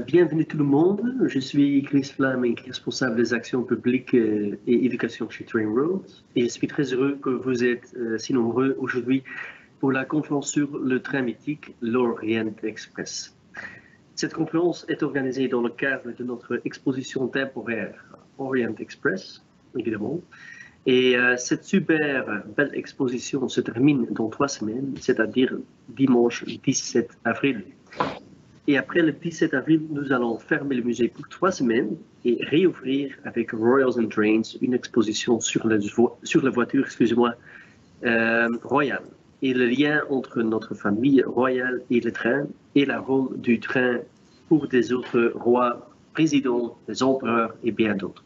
Bienvenue tout le monde, je suis Chris Fleming, responsable des actions publiques et éducation chez Train Roads, et je suis très heureux que vous êtes si nombreux aujourd'hui pour la conférence sur le train mythique l'Orient Express. Cette conférence est organisée dans le cadre de notre exposition temporaire Orient Express, évidemment, et cette super belle exposition se termine dans 3 semaines, c'est-à-dire dimanche 17 avril. Et après le 17 avril, nous allons fermer le musée pour 3 semaines et réouvrir avec Royals and Trains une exposition sur la voiture, royale. Et le lien entre notre famille royale et le train et le rôle du train pour des autres rois, présidents, des empereurs et bien d'autres.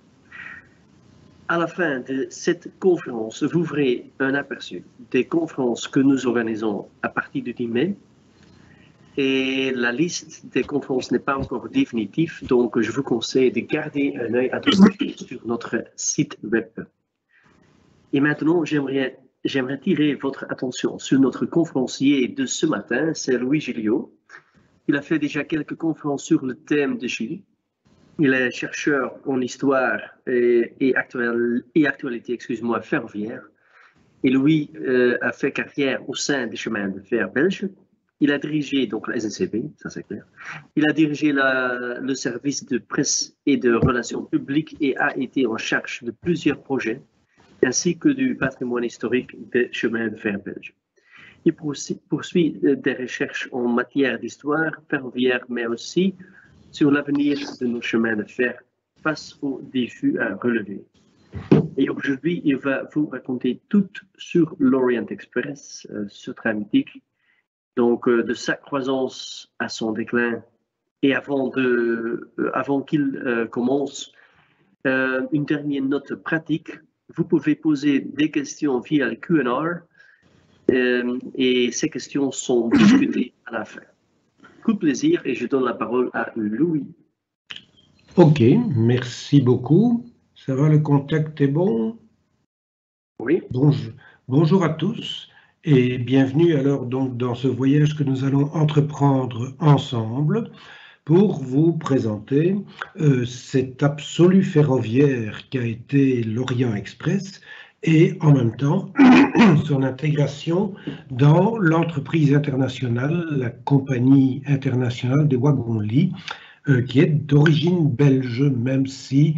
À la fin de cette conférence, vous verrez un aperçu des conférences que nous organisons à partir du 10 mai. Et la liste des conférences n'est pas encore définitive, donc je vous conseille de garder un œil attentif sur notre site web. Et maintenant, j'aimerais attirer votre attention sur notre conférencier de ce matin, c'est Louis Gilliot. Il a fait déjà quelques conférences sur le thème de Chili. Il est chercheur en histoire et actualité ferroviaire. Et Louis a fait carrière au sein des chemins de fer belges. Il a dirigé donc la SNCB, ça c'est clair. Il a dirigé le service de presse et de relations publiques et a été en charge de plusieurs projets, ainsi que du patrimoine historique des chemins de fer belges. Il poursuit des recherches en matière d'histoire ferroviaire, mais aussi sur l'avenir de nos chemins de fer face aux défis à relever. Et aujourd'hui, il va vous raconter tout sur l'Orient Express, ce train mythique. Donc, de sa croissance à son déclin, et avant qu'il commence, une dernière note pratique. Vous pouvez poser des questions via le Q&A et ces questions sont discutées à la fin. Beaucoup de plaisir et je donne la parole à Louis. Ok, merci beaucoup. Ça va, le contact est bon? Oui. Bonjour à tous. Et bienvenue alors donc dans ce voyage que nous allons entreprendre ensemble pour vous présenter cette absolue ferroviaire qu'a été l'Orient Express et en même temps son intégration dans l'entreprise internationale, la Compagnie internationale des wagons-lits, qui est d'origine belge, même si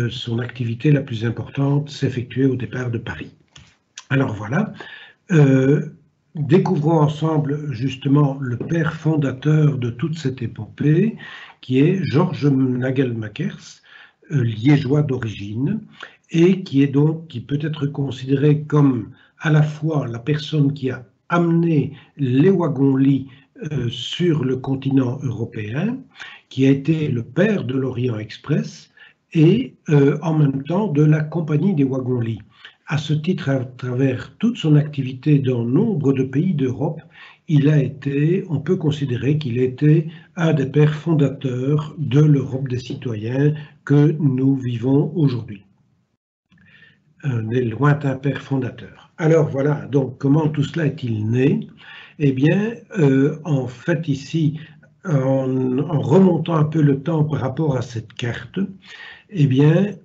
son activité la plus importante s'effectuait au départ de Paris. Alors voilà. Découvrons ensemble justement le père fondateur de toute cette épopée, qui est Georges Nagelmakers, liégeois d'origine, et qui peut être considéré comme à la fois la personne qui a amené les wagons-lits sur le continent européen, qui a été le père de l'Orient Express, et en même temps de la Compagnie des wagons-lits. À ce titre, à travers toute son activité dans nombre de pays d'Europe, on peut considérer qu'il était un des pères fondateurs de l'Europe des citoyens que nous vivons aujourd'hui. Des lointains pères fondateurs. Alors voilà, donc comment tout cela est-il né? Eh bien, en fait ici, en remontant un peu le temps par rapport à cette carte, eh bien,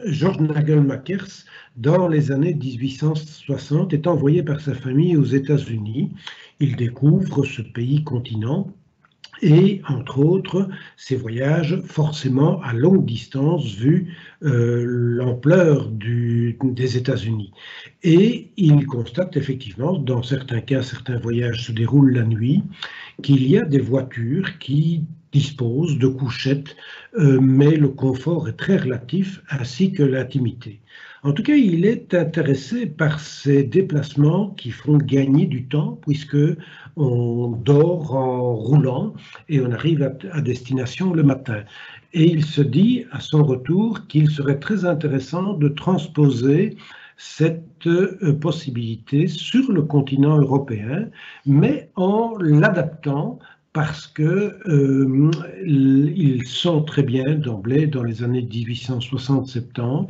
Georges Nagelmakers, dans les années 1860, est envoyé par sa famille aux États-Unis. Il découvre ce pays-continent et, entre autres, ses voyages forcément à longue distance vu l'ampleur des États-Unis. Et il constate effectivement, dans certains cas, certains voyages se déroulent la nuit, qu'il y a des voitures qui disposent de couchettes, mais le confort est très relatif, ainsi que l'intimité. En tout cas, il est intéressé par ces déplacements qui font gagner du temps, puisque on dort en roulant et on arrive à destination le matin. Et il se dit, à son retour, qu'il serait très intéressant de transposer cette possibilité sur le continent européen, mais en l'adaptant parce qu'ils sont très bien d'emblée, dans les années 1860-70,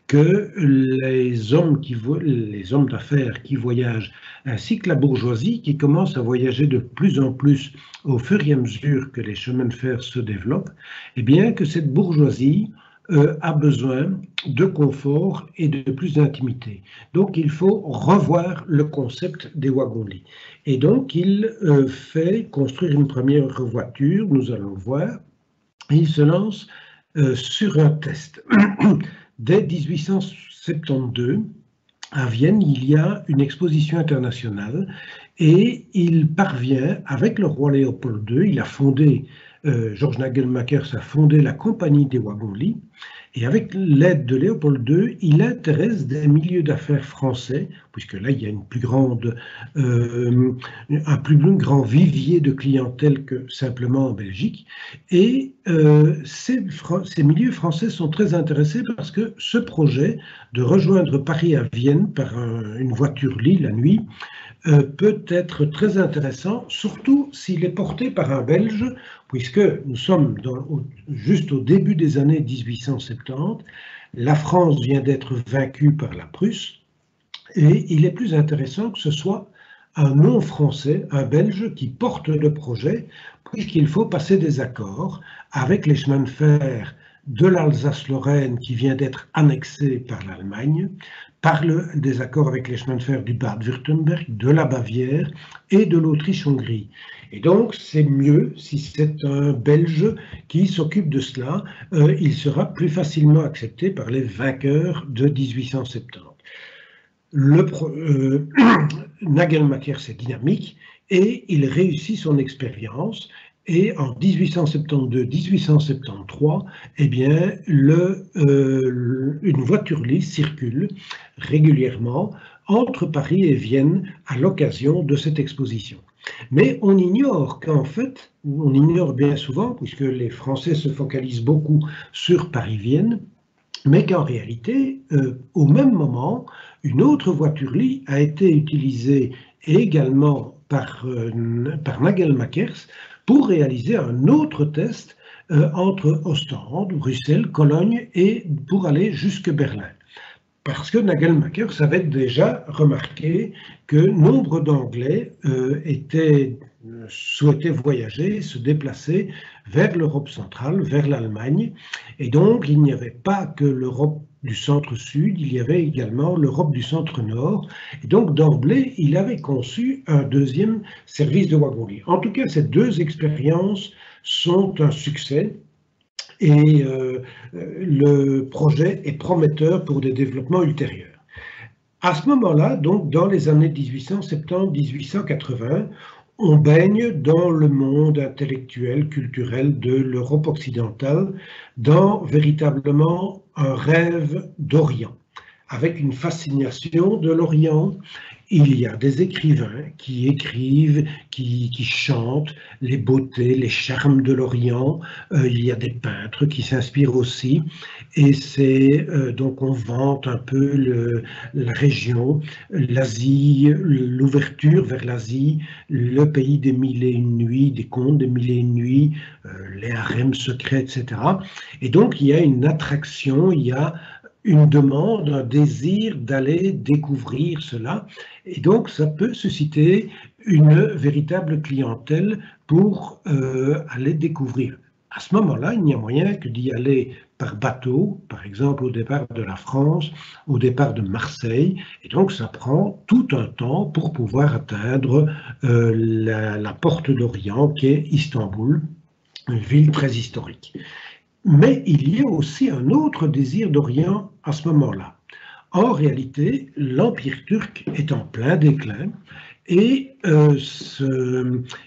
que les hommes d'affaires qui voyagent, ainsi que la bourgeoisie qui commence à voyager de plus en plus au fur et à mesure que les chemins de fer se développent, eh bien que cette bourgeoisie a besoin de confort et de plus d'intimité. Donc il faut revoir le concept des wagons-lits. Et donc il fait construire une première voiture, nous allons le voir, et il se lance sur un test. Dès 1872, à Vienne, il y a une exposition internationale et il parvient, avec le roi Léopold II, il a fondé, Georges Nagelmakers a fondé la Compagnie des wagons-lits, et avec l'aide de Léopold II, il intéresse des milieux d'affaires français, puisque là, il y a un plus grand vivier de clientèle que simplement en Belgique. Et ces milieux français sont très intéressés parce que ce projet de rejoindre Paris à Vienne par une voiture-lit la nuit peut être très intéressant, surtout s'il est porté par un Belge, puisque nous sommes juste au début des années 1870, la France vient d'être vaincue par la Prusse, et il est plus intéressant que ce soit un non-français, un Belge, qui porte le projet, puisqu'il faut passer des accords avec les chemins de fer de l'Alsace-Lorraine qui vient d'être annexé par l'Allemagne, des accords avec les chemins de fer du Bade-Württemberg, de la Bavière et de l'Autriche-Hongrie. Et donc, c'est mieux si c'est un Belge qui s'occupe de cela, il sera plus facilement accepté par les vainqueurs de 1870. Nagelmakers est dynamique et il réussit son expérience. Et en 1872-1873, eh bien, une voiture-lit circule régulièrement entre Paris et Vienne à l'occasion de cette exposition. Mais on ignore qu'en fait, on ignore bien souvent, puisque les Français se focalisent beaucoup sur Paris-Vienne, mais qu'en réalité, au même moment, une autre voiture-lit a été utilisée également par Nagelmakers pour réaliser un autre test entre Ostende, Bruxelles, Cologne et pour aller jusque Berlin. Parce que Nagelmakers avait déjà remarqué que nombre d'Anglais souhaitaient voyager, se déplacer vers l'Europe centrale, vers l'Allemagne, et donc il n'y avait pas que l'Europe du centre-sud, il y avait également l'Europe du centre-nord, et donc d'emblée, il avait conçu un deuxième service de wagon-lit. En tout cas, ces deux expériences sont un succès, et le projet est prometteur pour des développements ultérieurs. À ce moment-là, donc dans les années 1870-1880, on baigne dans le monde intellectuel, culturel de l'Europe occidentale, dans véritablement un rêve d'Orient, avec une fascination de l'Orient. Il y a des écrivains qui écrivent, qui chantent les beautés, les charmes de l'Orient. Il y a des peintres qui s'inspirent aussi. Et c'est donc on vante un peu la région, l'Asie, l'ouverture vers l'Asie, le pays des mille et une nuits, des contes des mille et une nuits, les harems secrets, etc. Et donc il y a une attraction, il y a une demande, un désir d'aller découvrir cela. Et donc, ça peut susciter une véritable clientèle pour aller découvrir. À ce moment-là, il n'y a moyen que d'y aller par bateau, par exemple au départ de la France, au départ de Marseille. Et donc, ça prend tout un temps pour pouvoir atteindre la porte d'Orient, qui est Istanbul, une ville très historique. Mais il y a aussi un autre désir d'Orient à ce moment-là. En réalité, l'Empire turc est en plein déclin et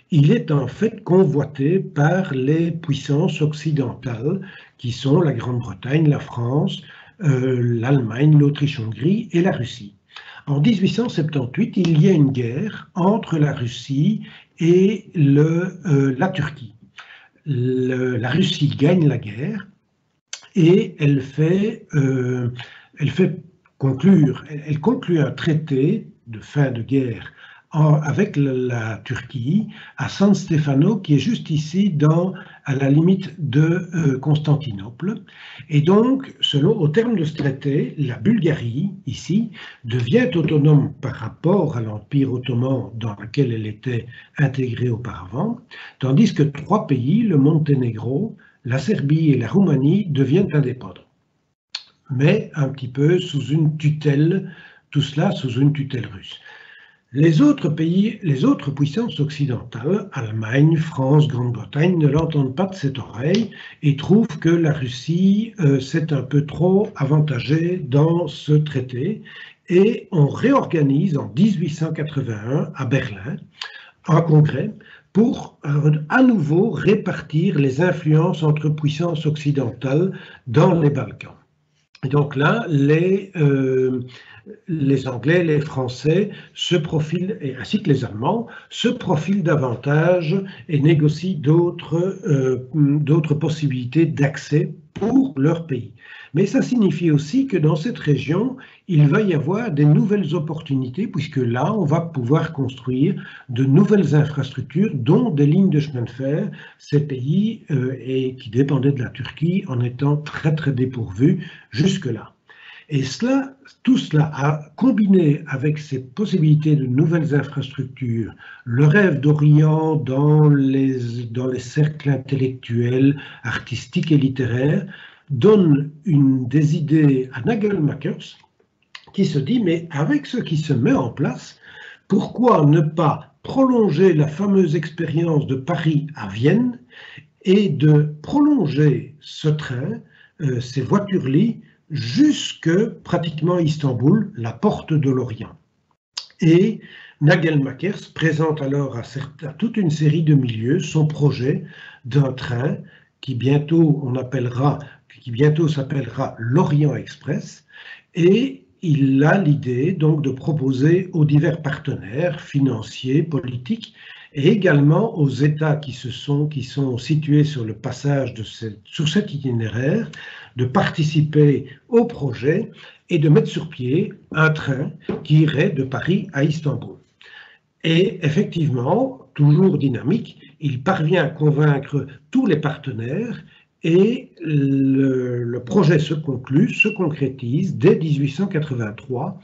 il est en fait convoité par les puissances occidentales qui sont la Grande-Bretagne, la France, l'Allemagne, l'Autriche-Hongrie et la Russie. En 1878, il y a une guerre entre la Russie et la Turquie. La Russie gagne la guerre et elle conclut un traité de fin de guerre avec la Turquie à San Stefano, qui est juste ici dans à la limite de Constantinople. Et donc, au terme de ce traité, la Bulgarie, ici, devient autonome par rapport à l'Empire ottoman dans lequel elle était intégrée auparavant, tandis que 3 pays, le Monténégro, la Serbie et la Roumanie, deviennent indépendants. Mais un petit peu sous une tutelle, tout cela sous une tutelle russe. Les autres pays, les autres puissances occidentales, Allemagne, France, Grande-Bretagne, ne l'entendent pas de cette oreille et trouvent que la Russie s'est un peu trop avantagée dans ce traité. Et on réorganise en 1881 à Berlin un congrès pour à nouveau répartir les influences entre puissances occidentales dans les Balkans. Et donc là, les Anglais, les Français se profilent, ainsi que les Allemands, se profilent davantage et négocient d'autres possibilités d'accès pour leur pays. Mais ça signifie aussi que dans cette région, il va y avoir des nouvelles opportunités, puisque là, on va pouvoir construire de nouvelles infrastructures, dont des lignes de chemin de fer, ces pays qui dépendaient de la Turquie en étant très très dépourvus jusque-là. Et tout cela a combiné avec ces possibilités de nouvelles infrastructures, le rêve d'Orient dans les cercles intellectuels, artistiques et littéraires, donne des idées à Nagelmakers qui se dit, mais avec ce qui se met en place, pourquoi ne pas prolonger la fameuse expérience de Paris à Vienne et de prolonger ce train, ces voitures-lits, jusque pratiquement Istanbul, la porte de l'Orient. Et Nagelmakers présente alors à toute une série de milieux son projet d'un train qui bientôt s'appellera l'Orient Express, et il a l'idée donc de proposer aux divers partenaires financiers, politiques, et également aux États qui sont situés sur le passage sur cet itinéraire, de participer au projet et de mettre sur pied un train qui irait de Paris à Istanbul. Et effectivement, toujours dynamique, il parvient à convaincre tous les partenaires et le projet se concrétise dès 1883.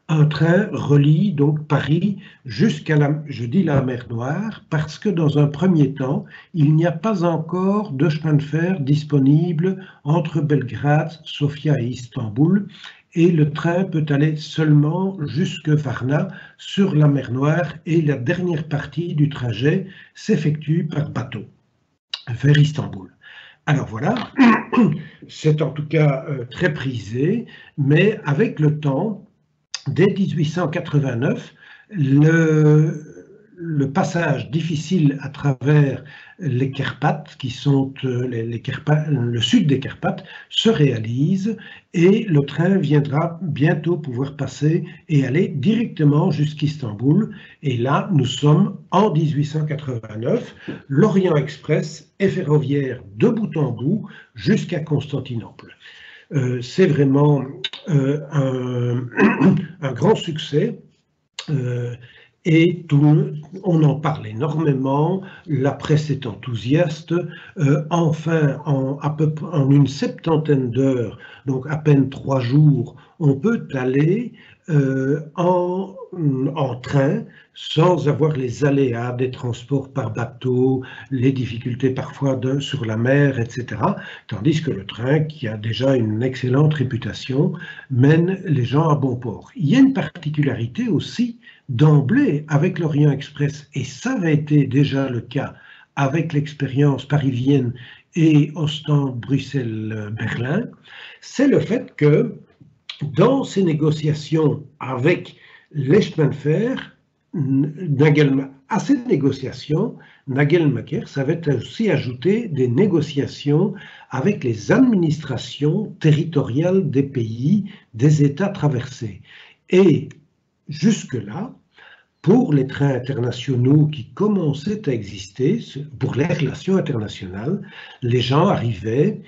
Un train relie donc Paris jusqu'à la mer Noire, parce que dans un premier temps, il n'y a pas encore de chemin de fer disponible entre Belgrade, Sofia et Istanbul, et le train peut aller seulement jusque Varna sur la mer Noire, et la dernière partie du trajet s'effectue par bateau vers Istanbul. Alors voilà, c'est en tout cas très prisé, mais avec le temps, dès 1889, le passage difficile à travers les Carpates, qui sont le sud des Carpates, se réalise et le train viendra bientôt pouvoir passer et aller directement jusqu'Istanbul. Et là, nous sommes en 1889, l'Orient Express est ferroviaire de bout en bout jusqu'à Constantinople. C'est vraiment un grand succès et on en parle énormément, la presse est enthousiaste. Enfin, en une septantaine d'heures, donc à peine 3 jours, on peut aller en train sans avoir les aléas des transports par bateau, les difficultés parfois sur la mer, etc. Tandis que le train, qui a déjà une excellente réputation, mène les gens à bon port. Il y a une particularité aussi d'emblée avec l'Orient Express, et ça avait été déjà le cas avec l'expérience parisienne et Ostende, Bruxelles, Berlin, c'est le fait que dans ces négociations avec les chemins de fer, à ces négociations, Nagelmakers avait aussi ajouté des négociations avec les administrations territoriales des pays, des États traversés. Et jusque-là, pour les trains internationaux qui commençaient à exister, pour les relations internationales, les gens arrivaient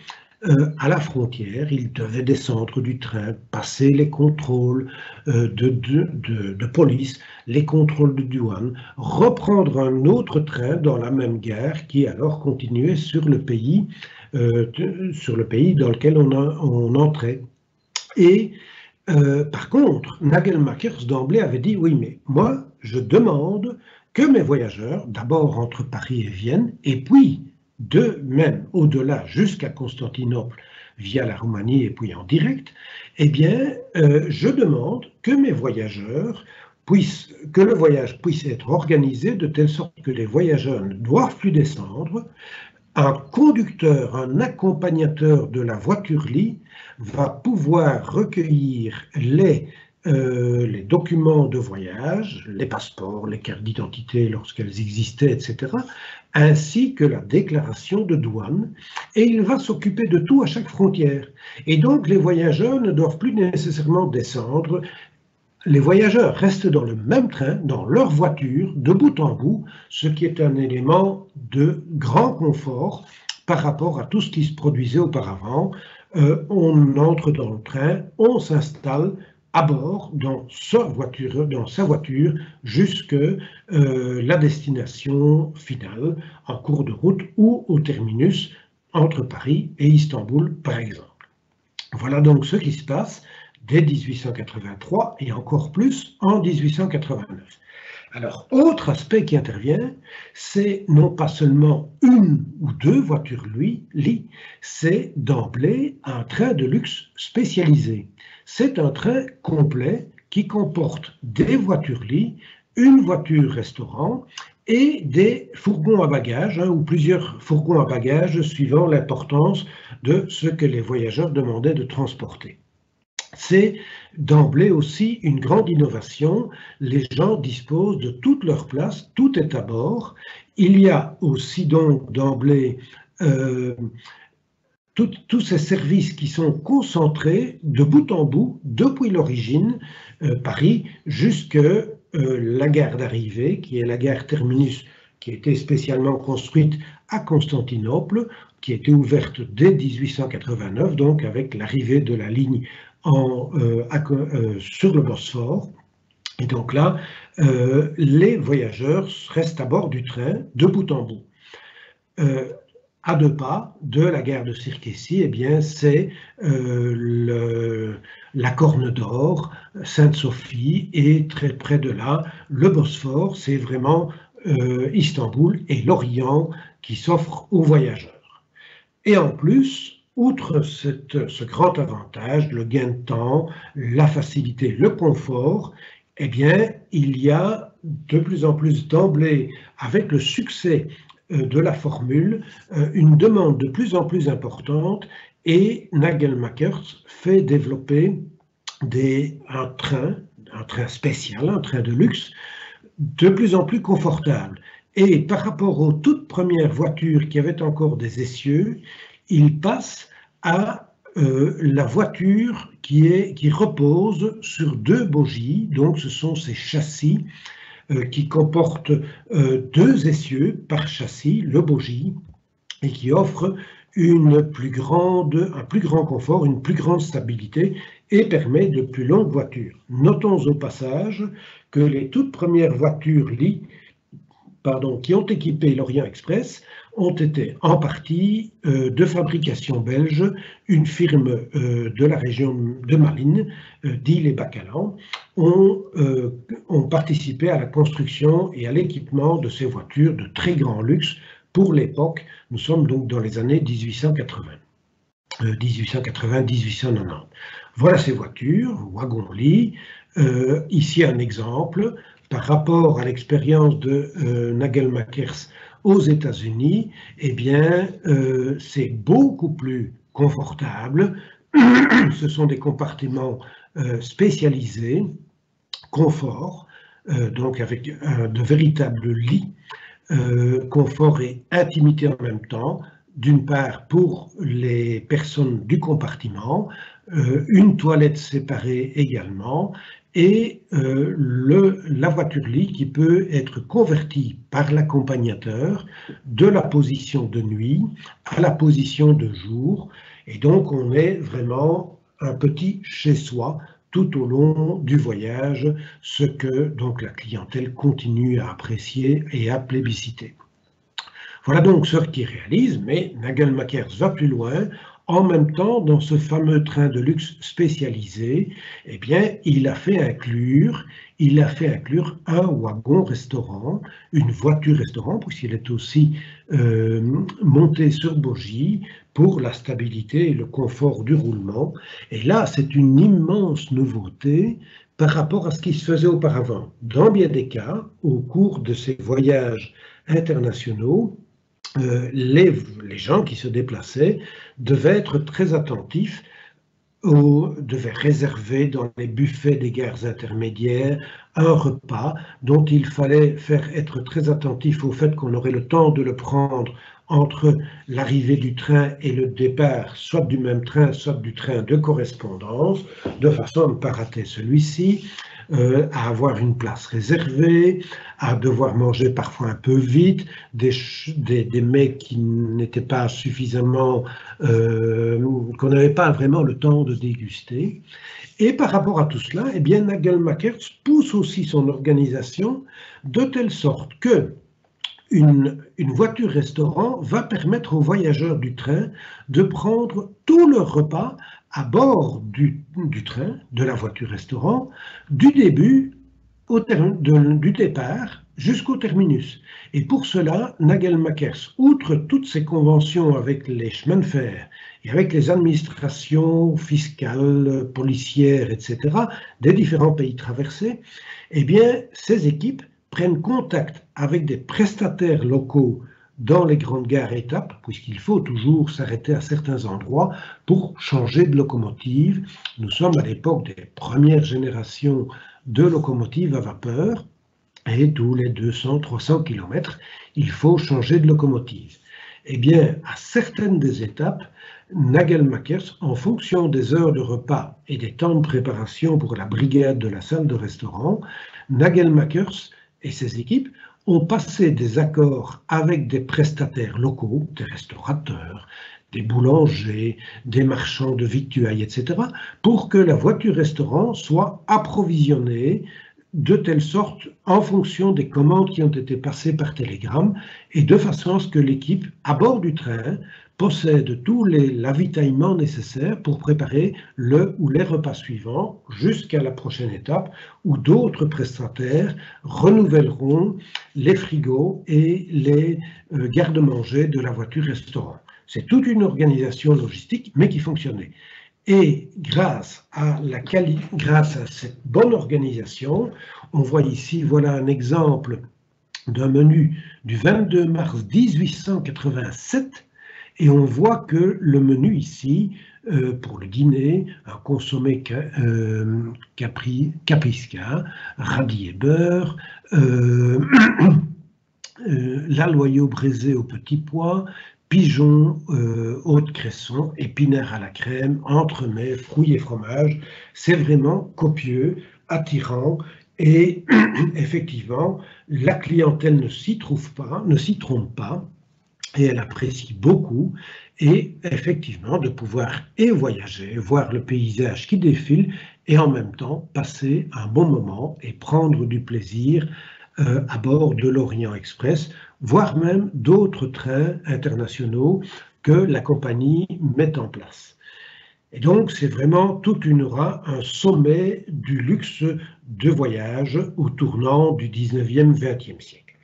à la frontière, il devait descendre du train, passer les contrôles de police, les contrôles de douane, reprendre un autre train dans la même gare qui alors continuait sur le pays dans lequel on entrait. Et par contre, Nagelmakers d'emblée avait dit, oui, mais moi, je demande que mes voyageurs, d'abord entre Paris et Vienne, et puis de même au-delà jusqu'à Constantinople via la Roumanie et puis en direct, eh bien, je demande que mes voyageurs que le voyage puisse être organisé de telle sorte que les voyageurs ne doivent plus descendre. Un conducteur, un accompagnateur de la voiture-lit va pouvoir recueillir les documents de voyage, les passeports, les cartes d'identité lorsqu'elles existaient, etc., ainsi que la déclaration de douane, et il va s'occuper de tout à chaque frontière. Et donc les voyageurs ne doivent plus nécessairement descendre. Les voyageurs restent dans le même train, dans leur voiture, de bout en bout, ce qui est un élément de grand confort par rapport à tout ce qui se produisait auparavant. On entre dans le train, on s'installe à bord dans sa voiture jusqu'à la destination finale, en cours de route ou au terminus entre Paris et Istanbul, par exemple. Voilà donc ce qui se passe dès 1883 et encore plus en 1889. Alors, autre aspect qui intervient, c'est non pas seulement une ou deux voitures lits, c'est d'emblée un train de luxe spécialisé. C'est un train complet qui comporte des voitures lits, une voiture restaurant et des fourgons à bagages, ou plusieurs fourgons à bagages suivant l'importance de ce que les voyageurs demandaient de transporter. C'est d'emblée aussi une grande innovation. Les gens disposent de toute leur place, tout est à bord. Il y a aussi donc d'emblée tous ces services qui sont concentrés de bout en bout, depuis l'origine, Paris, jusqu'à la gare d'arrivée, qui est la gare terminus, qui a été spécialement construite à Constantinople, qui a été ouverte dès 1889, donc avec l'arrivée de la ligne sur le Bosphore. Et donc là, les voyageurs restent à bord du train de bout en bout. À 2 pas de la gare de Sirkeci, eh bien, c'est la Corne d'Or, Sainte-Sophie, et très près de là, le Bosphore, c'est vraiment Istanbul et l'Orient qui s'offrent aux voyageurs. Et en plus, outre ce grand avantage, le gain de temps, la facilité, le confort, eh bien, il y a de plus en plus d'emblée, avec le succès de la formule, une demande de plus en plus importante, et Nagelmakers fait développer un train spécial, un train de luxe, de plus en plus confortable. Et par rapport aux toutes premières voitures qui avaient encore des essieux, il passe à la voiture qui repose sur 2 bogies, donc ce sont ces châssis qui comportent 2 essieux par châssis, le bogie, et qui offrent un plus grand confort, une plus grande stabilité et permet de plus longues voitures. Notons au passage que les toutes premières voitures qui ont équipé l'Orient Express ont été en partie de fabrication belge, une firme de la région de Malines, d'Ille et Bacalan, ont participé à la construction et à l'équipement de ces voitures de très grand luxe pour l'époque. Nous sommes donc dans les années 1880-1890. Voilà ces voitures, wagons-lits. Ici un exemple par rapport à l'expérience de Nagelmakers aux États-Unis. Eh bien, c'est beaucoup plus confortable. Ce sont des compartiments spécialisés, confort, donc avec de véritables lits, confort et intimité en même temps, d'une part pour les personnes du compartiment, une toilette séparée également, et la voiture-lit qui peut être convertie par l'accompagnateur de la position de nuit à la position de jour. Et donc, on est vraiment un petit chez-soi tout au long du voyage, ce que donc la clientèle continue à apprécier et à plébisciter. Voilà donc ce qu'il réalise, mais Nagel-Makers va plus loin. En même temps, dans ce fameux train de luxe spécialisé, eh bien, il a fait inclure un wagon-restaurant, une voiture-restaurant, puisqu'il est aussi monté sur bogie pour la stabilité et le confort du roulement. Et là, c'est une immense nouveauté par rapport à ce qui se faisait auparavant. Dans bien des cas, au cours de ces voyages internationaux, les gens qui se déplaçaient devaient être très attentifs, devaient réserver dans les buffets des gares intermédiaires un repas dont il fallait faire être très attentif au fait qu'on aurait le temps de le prendre entre l'arrivée du train et le départ, soit du même train, soit du train de correspondance, de façon à ne pas rater celui-ci. À avoir une place réservée, à devoir manger parfois un peu vite, des mets qui n'étaient pas suffisamment, qu'on n'avait pas vraiment le temps de déguster. Et par rapport à tout cela, eh bien, Nagel-Makers pousse aussi son organisation de telle sorte que une voiture-restaurant va permettre aux voyageurs du train de prendre tout leur repas à bord du train, de la voiture-restaurant, du début du départ jusqu'au terminus. Et pour cela, Nagel-Makers, outre toutes ses conventions avec les chemins de fer et avec les administrations fiscales, policières, etc., des différents pays traversés, eh bien, ces équipes prennent contact avec des prestataires locaux dans les grandes gares étapes, puisqu'il faut toujours s'arrêter à certains endroits pour changer de locomotive. Nous sommes à l'époque des premières générations de locomotives à vapeur, et tous les 200-300 km, il faut changer de locomotive. Eh bien, à certaines des étapes, Nagel-Makers, en fonction des heures de repas et des temps de préparation pour la brigade de la salle de restaurant, Nagel-Makers et ses équipes ont passé des accords avec des prestataires locaux, des restaurateurs, des boulangers, des marchands de victuailles, etc., pour que la voiture-restaurant soit approvisionnée de telle sorte en fonction des commandes qui ont été passées par télégramme et de façon à ce que l'équipe, à bord du train, possède tous l'avitaillement nécessaire pour préparer le ou les repas suivants jusqu'à la prochaine étape où d'autres prestataires renouvelleront les frigos et les garde-manger de la voiture-restaurant. C'est toute une organisation logistique, mais qui fonctionnait. Et grâce à cette bonne organisation, on voit ici, voilà un exemple d'un menu du 22 mars 1887, et on voit que le menu ici, pour le dîner, un consommé capisca, radis et beurre, l'aloyau braisé au petit pois, pigeons haute cresson, épinards à la crème, entremets, fruits et fromages. C'est vraiment copieux, attirant et effectivement, la clientèle ne s'y trompe pas et elle apprécie beaucoup. Et effectivement, de pouvoir voyager, voir le paysage qui défile et en même temps passer un bon moment et prendre du plaisir à bord de l'Orient Express, voire même d'autres trains internationaux que la compagnie met en place. Et donc, c'est vraiment toute une aura, un sommet du luxe de voyage au tournant du 19e, 20e siècle.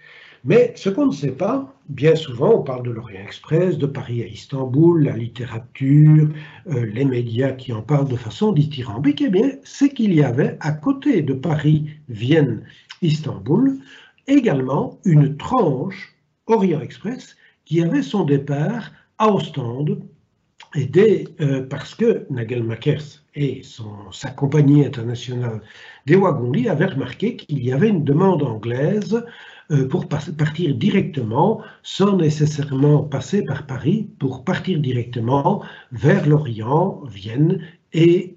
Mais ce qu'on ne sait pas, bien souvent, on parle de l'Orient Express, de Paris à Istanbul, la littérature, les médias qui en parlent de façon dithyrambique, eh bien, c'est qu'il y avait à côté de Paris, Vienne, Istanbul, également une tranche Orient Express qui avait son départ à Ostende, et parce que Nagel-Makers et sa compagnie internationale des wagons-lits avaient remarqué qu'il y avait une demande anglaise pour partir directement, sans nécessairement passer par Paris, pour partir directement vers l'Orient, Vienne et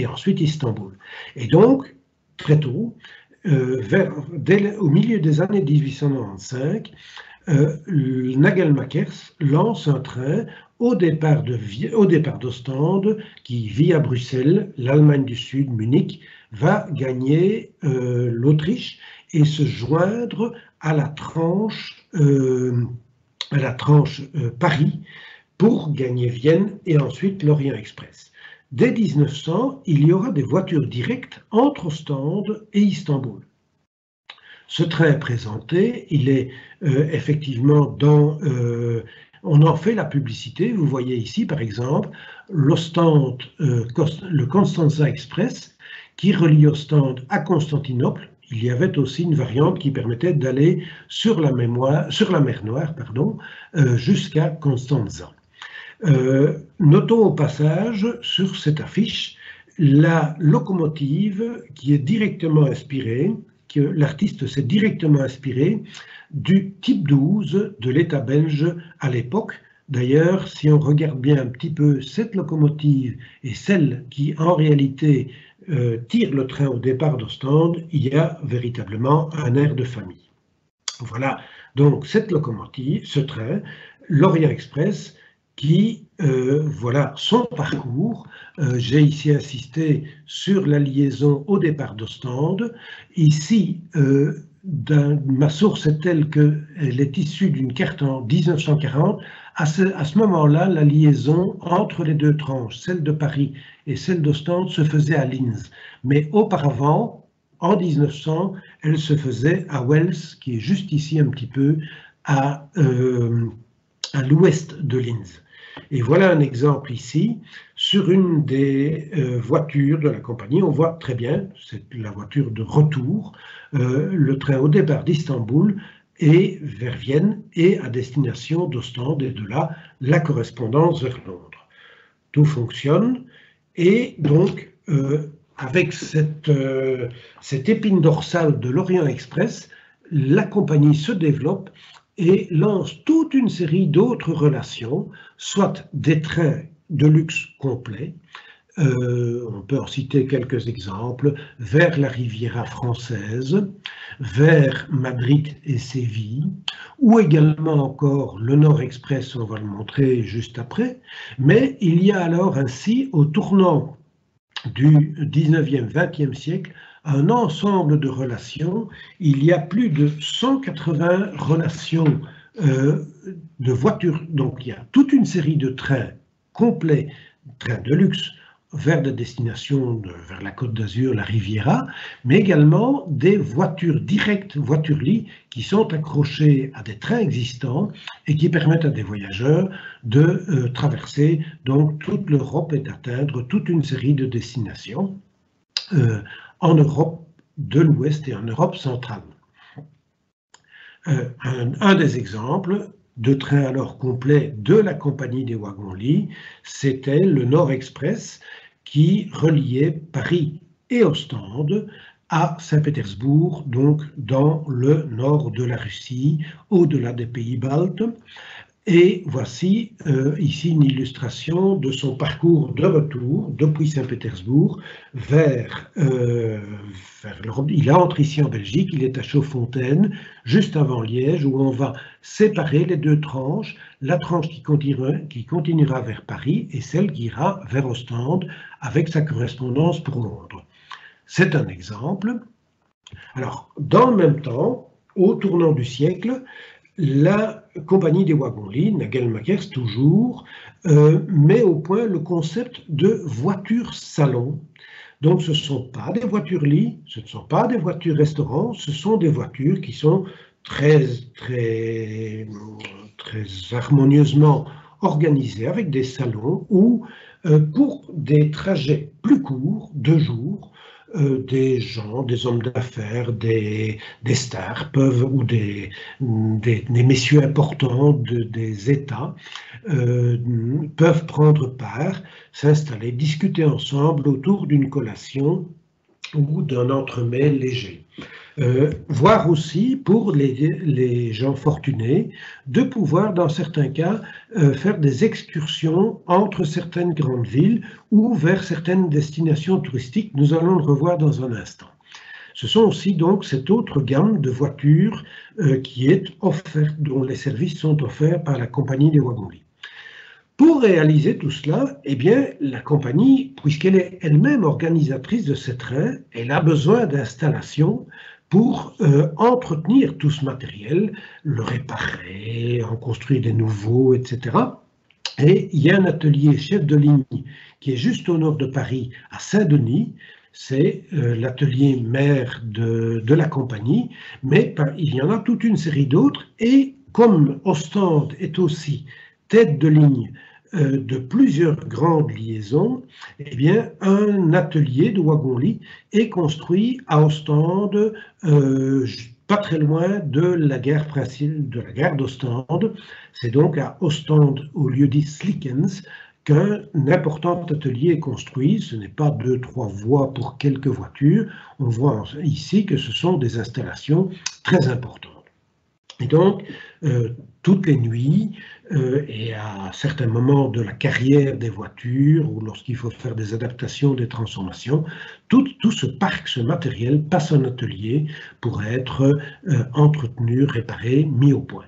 ensuite Istanbul. Et donc, très tôt, au milieu des années 1895, Nagel-Makers lance un train au départ d'Ostende, qui via Bruxelles, l'Allemagne du Sud, Munich, va gagner l'Autriche et se joindre à la tranche Paris pour gagner Vienne et ensuite l'Orient Express. Dès 1900, il y aura des voitures directes entre Ostende et Istanbul. Ce train est présenté, il est effectivement on en fait la publicité. Vous voyez ici, par exemple, l'Ostende, le Constanza Express, qui relie Ostende à Constantinople. Il y avait aussi une variante qui permettait d'aller sur la mer Noire, jusqu'à Constanza. Notons au passage sur cette affiche la locomotive qui est directement inspirée, que l'artiste s'est directement inspiré du type 12 de l'État belge à l'époque. D'ailleurs, si on regarde bien un petit peu cette locomotive et celle qui en réalité tire le train au départ d'Ostende, il y a véritablement un air de famille. Voilà, donc cette locomotive, ce train, l'Orient Express, qui, voilà son parcours. J'ai ici insisté sur la liaison au départ d'Ostende. Ici, ma source est telle qu'elle est issue d'une carte en 1940. À ce moment-là, la liaison entre les deux tranches, celle de Paris et celle d'Ostende, se faisait à Linz. Mais auparavant, en 1900, elle se faisait à Wels, qui est juste ici un petit peu à l'ouest de Linz. Et voilà un exemple ici, sur une des voitures de la compagnie. On voit très bien, c'est la voiture de retour, le train au départ d'Istanbul et vers Vienne et à destination d'Ostende, et de là, la correspondance vers Londres. Tout fonctionne, et donc, avec cette épine dorsale de l'Orient Express, la compagnie se développe et lance toute une série d'autres relations, soit des trains de luxe complets, on peut en citer quelques exemples, vers la Riviera française, vers Madrid et Séville, ou également encore le Nord Express, on va le montrer juste après, mais il y a alors ainsi, au tournant du 19e, 20e siècle, un ensemble de relations. Il y a plus de 180 relations de voitures. Donc il y a toute une série de trains complets, trains de luxe, vers des destinations vers la Côte d'Azur, la Riviera, mais également des voitures directes, voitures-lits, qui sont accrochées à des trains existants et qui permettent à des voyageurs de traverser donc toute l'Europe et d'atteindre toute une série de destinations en Europe de l'Ouest et en Europe centrale. Un des exemples de trains alors complets de la compagnie des wagons-lits, c'était le Nord Express qui reliait Paris et Ostende à Saint-Pétersbourg, donc dans le nord de la Russie, au-delà des pays baltes. Et voici ici une illustration de son parcours de retour depuis Saint-Pétersbourg vers l'Europe. Il entre ici en Belgique, il est à Chaudfontaine, juste avant Liège, où on va séparer les deux tranches, la tranche qui continuera vers Paris et celle qui ira vers Ostende avec sa correspondance pour Londres. C'est un exemple. Alors, dans le même temps, au tournant du siècle, la compagnie des wagons-lits, Nagel-Makers toujours, met au point le concept de voiture-salon. Donc ce ne sont pas des voitures-lits, ce ne sont pas des voitures-restaurants, ce sont des voitures qui sont très harmonieusement organisées avec des salons où, pour des trajets plus courts, 2 jours, des gens, des hommes d'affaires, des stars peuvent, ou des messieurs importants des États peuvent prendre part, s'installer, discuter ensemble autour d'une collation ou d'un entremets léger. Voire aussi pour les gens fortunés de pouvoir, dans certains cas, faire des excursions entre certaines grandes villes ou vers certaines destinations touristiques. Nous allons le revoir dans un instant. Ce sont aussi donc cette autre gamme de voitures qui est offerte, dont les services sont offerts par la compagnie des wagons-lits. Pour réaliser tout cela, eh bien, la compagnie, puisqu'elle est elle-même organisatrice de ces trains, elle a besoin d'installations pour entretenir tout ce matériel, le réparer, en construire des nouveaux, etc. Et il y a un atelier chef de ligne qui est juste au nord de Paris, à Saint-Denis. C'est l'atelier mère de la compagnie, mais il y en a toute une série d'autres. Et comme Ostende est aussi tête de ligne de plusieurs grandes liaisons, eh bien, un atelier de wagon-lit est construit à Ostende, pas très loin de la gare principale, de la gare d'Ostende. C'est donc à Ostende, au lieu-dit Slickens, qu'un important atelier est construit. Ce n'est pas 2-3 voies pour quelques voitures. On voit ici que ce sont des installations très importantes. Et donc, toutes les nuits et à certains moments de la carrière des voitures ou lorsqu'il faut faire des adaptations, des transformations, tout ce parc, ce matériel passe en atelier pour être entretenu, réparé, mis au point.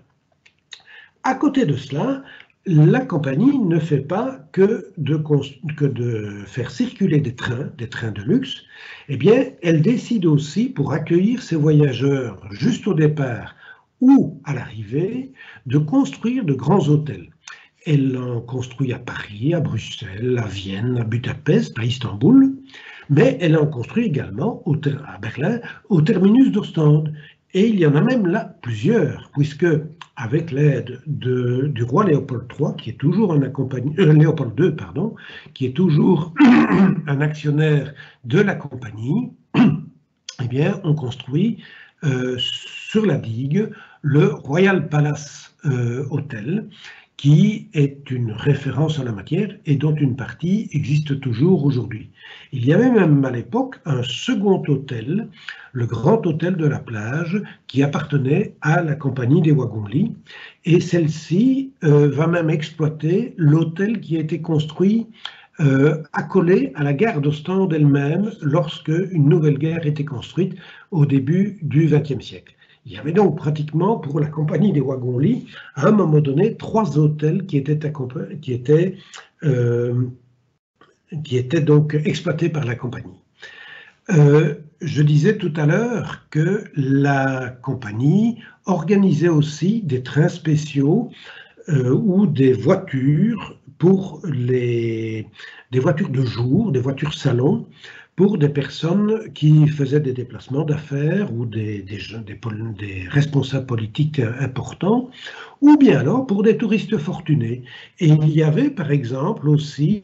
À côté de cela, la compagnie ne fait pas que de faire circuler des trains de luxe. Eh bien, elle décide aussi, pour accueillir ses voyageurs juste au départ ou à l'arrivée, de construire de grands hôtels. Elle en construit à Paris, à Bruxelles, à Vienne, à Budapest, à Istanbul, mais elle en construit également à Berlin, au terminus d'Ostende. Et il y en a même là plusieurs, puisque avec l'aide du roi Léopold III, qui est toujours Léopold II, pardon, qui est toujours un actionnaire de la compagnie, eh bien, on construit sur la digue le Royal Palace Hotel, qui est une référence en la matière et dont une partie existe toujours aujourd'hui. Il y avait même à l'époque un second hôtel, le Grand Hôtel de la Plage, qui appartenait à la compagnie des wagons-lits, et celle-ci va même exploiter l'hôtel qui a été construit accolé à la gare d'Ostende elle-même lorsque une nouvelle gare était construite au début du XXe siècle. Il y avait donc pratiquement pour la compagnie des wagons-lits, à un moment donné, 3 hôtels qui étaient donc exploités par la compagnie. Je disais tout à l'heure que la compagnie organisait aussi des trains spéciaux ou des voitures des voitures de jour, des voitures salon, pour des personnes qui faisaient des déplacements d'affaires ou des responsables politiques importants, ou bien alors pour des touristes fortunés. Et il y avait par exemple aussi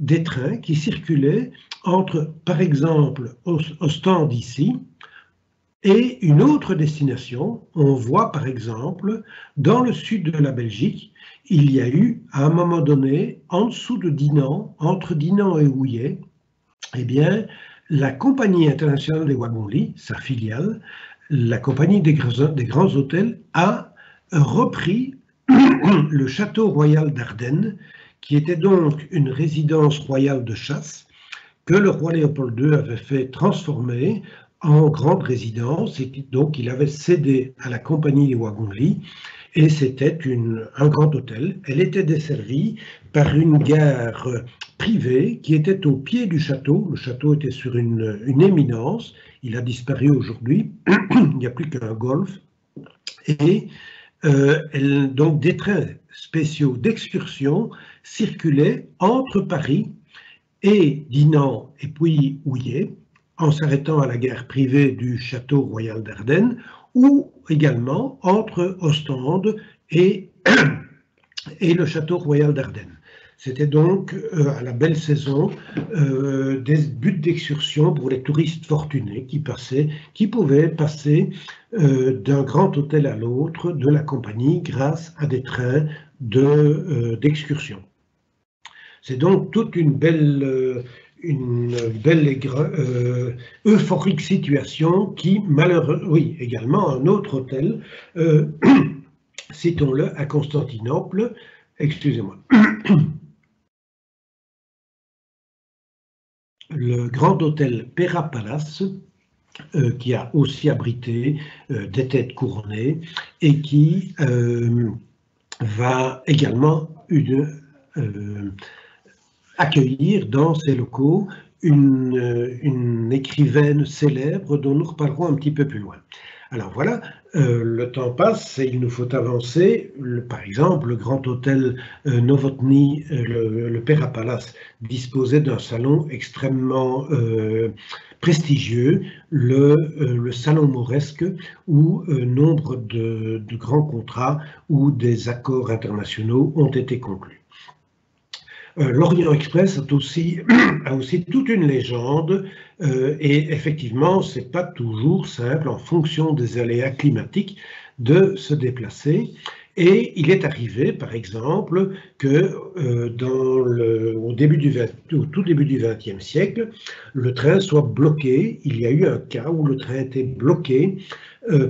des trains qui circulaient entre, par exemple, Ostende ici, et une autre destination. On voit par exemple, dans le sud de la Belgique, il y a eu à un moment donné, en dessous de Dinan, entre Dinan et Houillet, eh bien, la Compagnie internationale des wagons-lits, sa filiale, la Compagnie des grands hôtels, a repris le château royal d'Ardenne, qui était donc une résidence royale de chasse, que le roi Léopold II avait fait transformer en grande résidence, et donc il avait cédé à la Compagnie des wagons-lits, et c'était un grand hôtel. Elle était desservie par une gare privée qui était au pied du château. Le château était sur une éminence, il a disparu aujourd'hui, il n'y a plus qu'un golf, et donc des trains spéciaux d'excursion circulaient entre Paris et Dinan et puis Houillet, en s'arrêtant à la gare privée du château royal d'Ardenne, ou également entre Ostende et le château royal d'Ardenne. C'était donc à la belle saison des buts d'excursion pour les touristes fortunés qui pouvaient passer d'un grand hôtel à l'autre de la compagnie grâce à des trains d'excursion. C'est donc toute une belle et euphorique situation qui, malheureusement, oui, également un autre hôtel, citons-le, à Constantinople, excusez-moi. Le grand hôtel Pera Palace, qui a aussi abrité des têtes couronnées et qui va également accueillir dans ces locaux une écrivaine célèbre dont nous reparlerons un petit peu plus loin. Alors voilà, le temps passe et il nous faut avancer. Par exemple, le grand hôtel Novotny, le Perapalas, disposait d'un salon extrêmement prestigieux, le salon mauresque, où nombre de grands contrats ou des accords internationaux ont été conclus. L'Orient Express a aussi toute une légende et effectivement, c'est pas toujours simple en fonction des aléas climatiques de se déplacer. Et il est arrivé, par exemple, que au tout début du XXe siècle, le train soit bloqué. Il y a eu un cas où le train était bloqué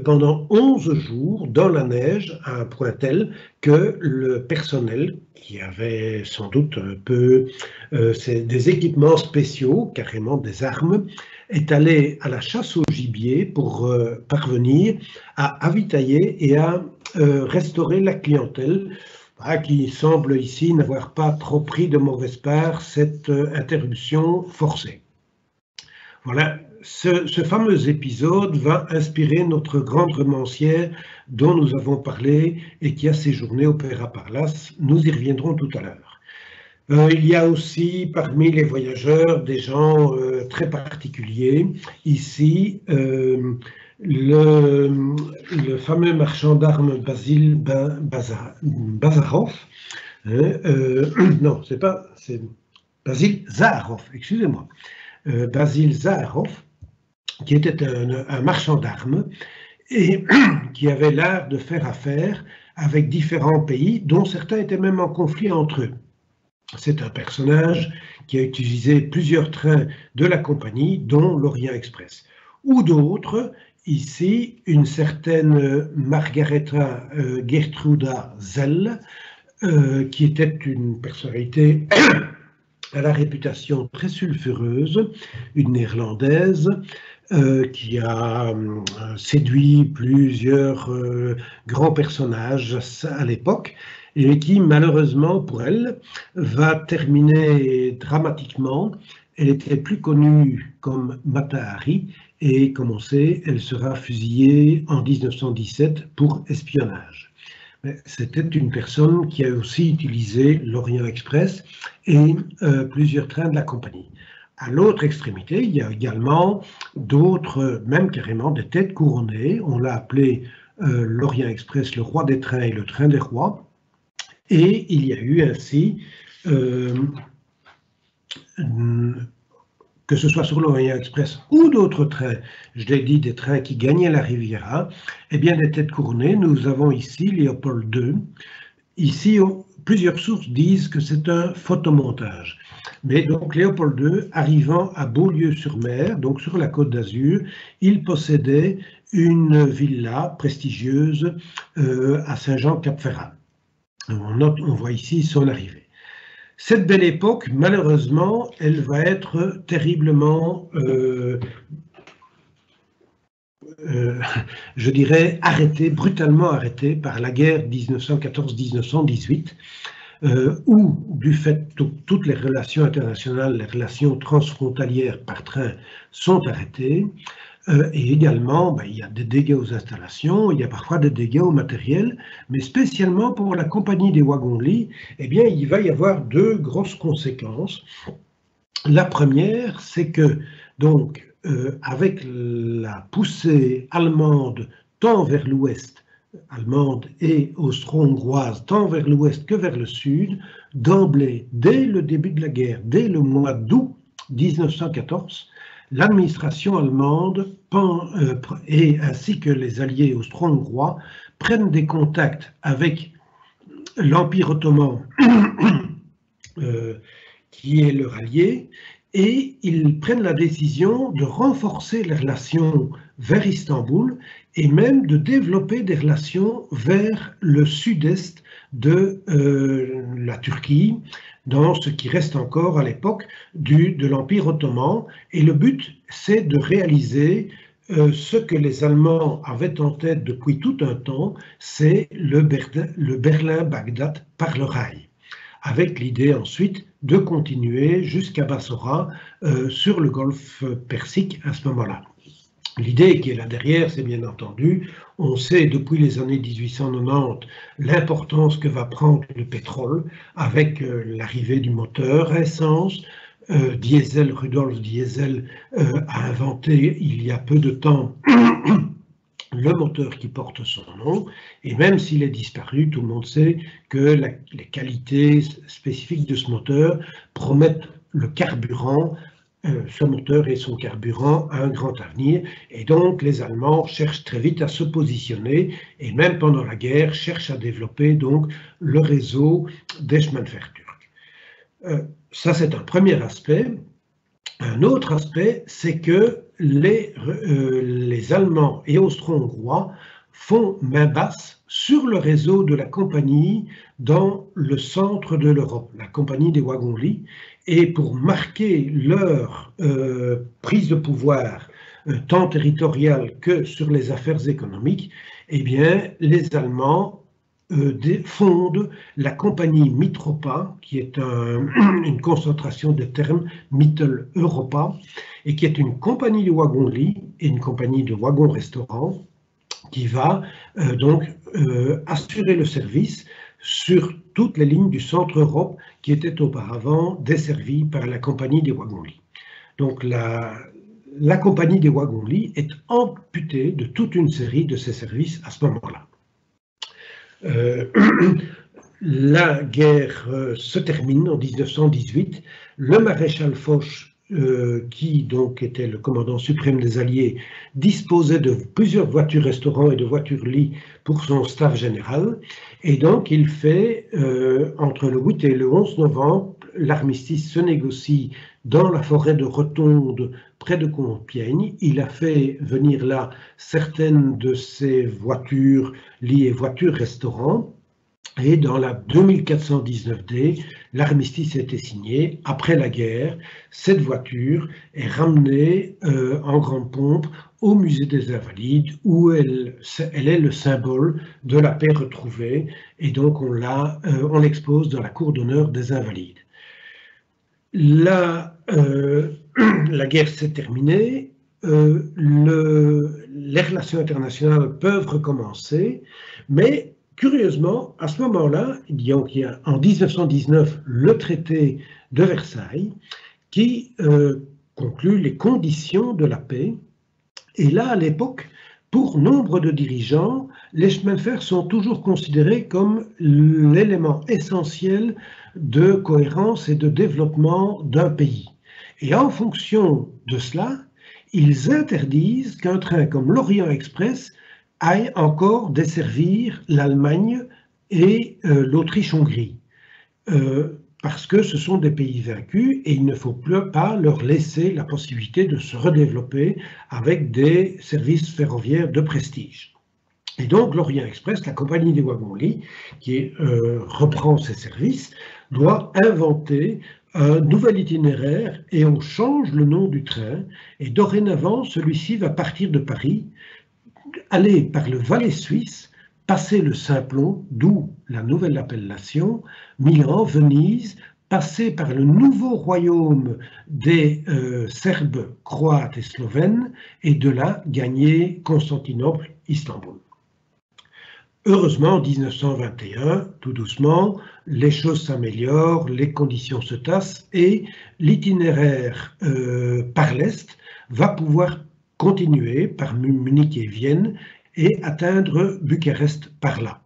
pendant 11 jours dans la neige à un point tel que le personnel, qui avait sans doute un peu des équipements spéciaux, carrément des armes, est allé à la chasse au gibier pour parvenir à avitailler et à restaurer la clientèle, qui semble ici n'avoir pas trop pris de mauvaise part cette interruption forcée. Voilà. Ce fameux épisode va inspirer notre grande romancière dont nous avons parlé et qui a séjourné au Perapalas. Nous y reviendrons tout à l'heure. Il y a aussi parmi les voyageurs des gens très particuliers. Ici, le fameux marchand d'armes Basil Bazarov. Non, c'est Basil Zaharov, excusez-moi. Basil Zaharov, qui était un marchand d'armes et qui avait l'art de faire affaire avec différents pays, dont certains étaient même en conflit entre eux. C'est un personnage qui a utilisé plusieurs trains de la compagnie, dont l'Orient Express. Ou d'autres, ici, une certaine Margareta Gertruda Zell, qui était une personnalité à la réputation très sulfureuse, une néerlandaise, qui a séduit plusieurs grands personnages à l'époque et qui, malheureusement pour elle, va terminer dramatiquement. Elle était plus connue comme Mata Hari et, comme on sait, elle sera fusillée en 1917 pour espionnage. C'était une personne qui a aussi utilisé l'Orient Express et plusieurs trains de la compagnie. À l'autre extrémité, il y a également d'autres, même carrément des têtes couronnées. On l'a appelé l'Orient Express, le roi des trains et le train des rois. Et il y a eu ainsi, que ce soit sur l'Orient Express ou d'autres trains, je l'ai dit, des trains qui gagnaient la Riviera, eh bien des têtes couronnées, nous avons ici Léopold II. Ici, plusieurs sources disent que c'est un photomontage. Mais donc Léopold II, arrivant à Beaulieu-sur-Mer, donc sur la Côte d'Azur, il possédait une villa prestigieuse à Saint-Jean-Cap-Ferrat. On voit ici son arrivée. Cette belle époque, malheureusement, elle va être terriblement, je dirais, brutalement arrêtée par la guerre 1914-1918, où, du fait de toutes les relations internationales, les relations transfrontalières par train sont arrêtées. Et également, il y a des dégâts aux installations, il y a parfois des dégâts au matériel, mais spécialement pour la compagnie des wagons-lits, eh bien, il va y avoir deux grosses conséquences. La première, c'est que, donc, avec la poussée allemande tant vers l'ouest, allemande et austro-hongroise, tant vers l'ouest que vers le sud, d'emblée, dès le début de la guerre, dès le mois d'août 1914, l'administration allemande et ainsi que les alliés austro-hongrois prennent des contacts avec l'Empire ottoman qui est leur allié et ils prennent la décision de renforcer les relations vers Istanbul et même de développer des relations vers le sud-est de la Turquie, dans ce qui reste encore à l'époque de l'Empire ottoman. Et le but, c'est de réaliser ce que les Allemands avaient en tête depuis tout un temps, c'est le Berlin-Bagdad par le rail. avec l'idée ensuite de continuer jusqu'à Bassora sur le golfe Persique à ce moment-là. L'idée qui est là derrière, c'est bien entendu, on sait depuis les années 1890 l'importance que va prendre le pétrole avec l'arrivée du moteur à essence. Rudolf Diesel a inventé il y a peu de temps le moteur qui porte son nom, et même s'il est disparu, tout le monde sait que les qualités spécifiques de ce moteur promettent le carburant, ce moteur et son carburant a un grand avenir, et donc les Allemands cherchent très vite à se positionner, et même pendant la guerre, cherchent à développer donc le réseau des chemins de fer turcs. Ça, c'est un premier aspect. Un autre aspect, c'est que les Allemands et Austro-Hongrois font main basse sur le réseau de la compagnie dans le centre de l'Europe, la compagnie des wagons-lits, et pour marquer leur prise de pouvoir tant territoriale que sur les affaires économiques, eh bien, les Allemands fondent la compagnie Mitropa, qui est une concentration de termes Mitteleuropa, et qui est une compagnie de wagons-lits et une compagnie de wagons-restaurants qui va donc assurer le service sur toutes les lignes du centre-Europe qui étaient auparavant desservies par la compagnie des wagons-lits. Donc la compagnie des wagons-lits est amputée de toute une série de ses services à ce moment-là. La guerre se termine en 1918. Le maréchal Foch, qui donc était le commandant suprême des Alliés, disposait de plusieurs voitures-restaurants et de voitures-lits pour son staff général. Et donc il fait, entre le 8 et le 11 novembre, l'armistice se négocie dans la forêt de Rotonde, près de Compiègne. Il a fait venir là certaines de ses voitures liées voitures-restaurants. Et dans la 2419D, l'armistice a été signé. Après la guerre, cette voiture est ramenée en grande pompe au musée des Invalides, où elle est le symbole de la paix retrouvée. Et donc on l'expose dans la cour d'honneur des Invalides. La guerre s'est terminée, les relations internationales peuvent recommencer, mais curieusement, à ce moment-là, il y a en 1919 le traité de Versailles qui conclut les conditions de la paix. Et là, à l'époque, pour nombre de dirigeants, les chemins de fer sont toujours considérés comme l'élément essentiel de cohérence et de développement d'un pays. Et en fonction de cela, ils interdisent qu'un train comme l'Orient Express aille encore desservir l'Allemagne et l'Autriche-Hongrie. Parce que ce sont des pays vaincus et il ne faut pas leur laisser la possibilité de se redévelopper avec des services ferroviaires de prestige. Et donc l'Orient Express, la compagnie des wagons-lits, qui reprend ses services, doit inventer un nouvel itinéraire et on change le nom du train. Et dorénavant, celui-ci va partir de Paris, aller par le Valais suisse, passer le Simplon, d'où la nouvelle appellation, Milan, Venise, passer par le nouveau royaume des Serbes, Croates et Slovènes, et de là gagner Constantinople, Istanbul. Heureusement, en 1921, tout doucement, les choses s'améliorent, les conditions se tassent et l'itinéraire par l'Est va pouvoir continuer par Munich et Vienne et atteindre Bucarest par là.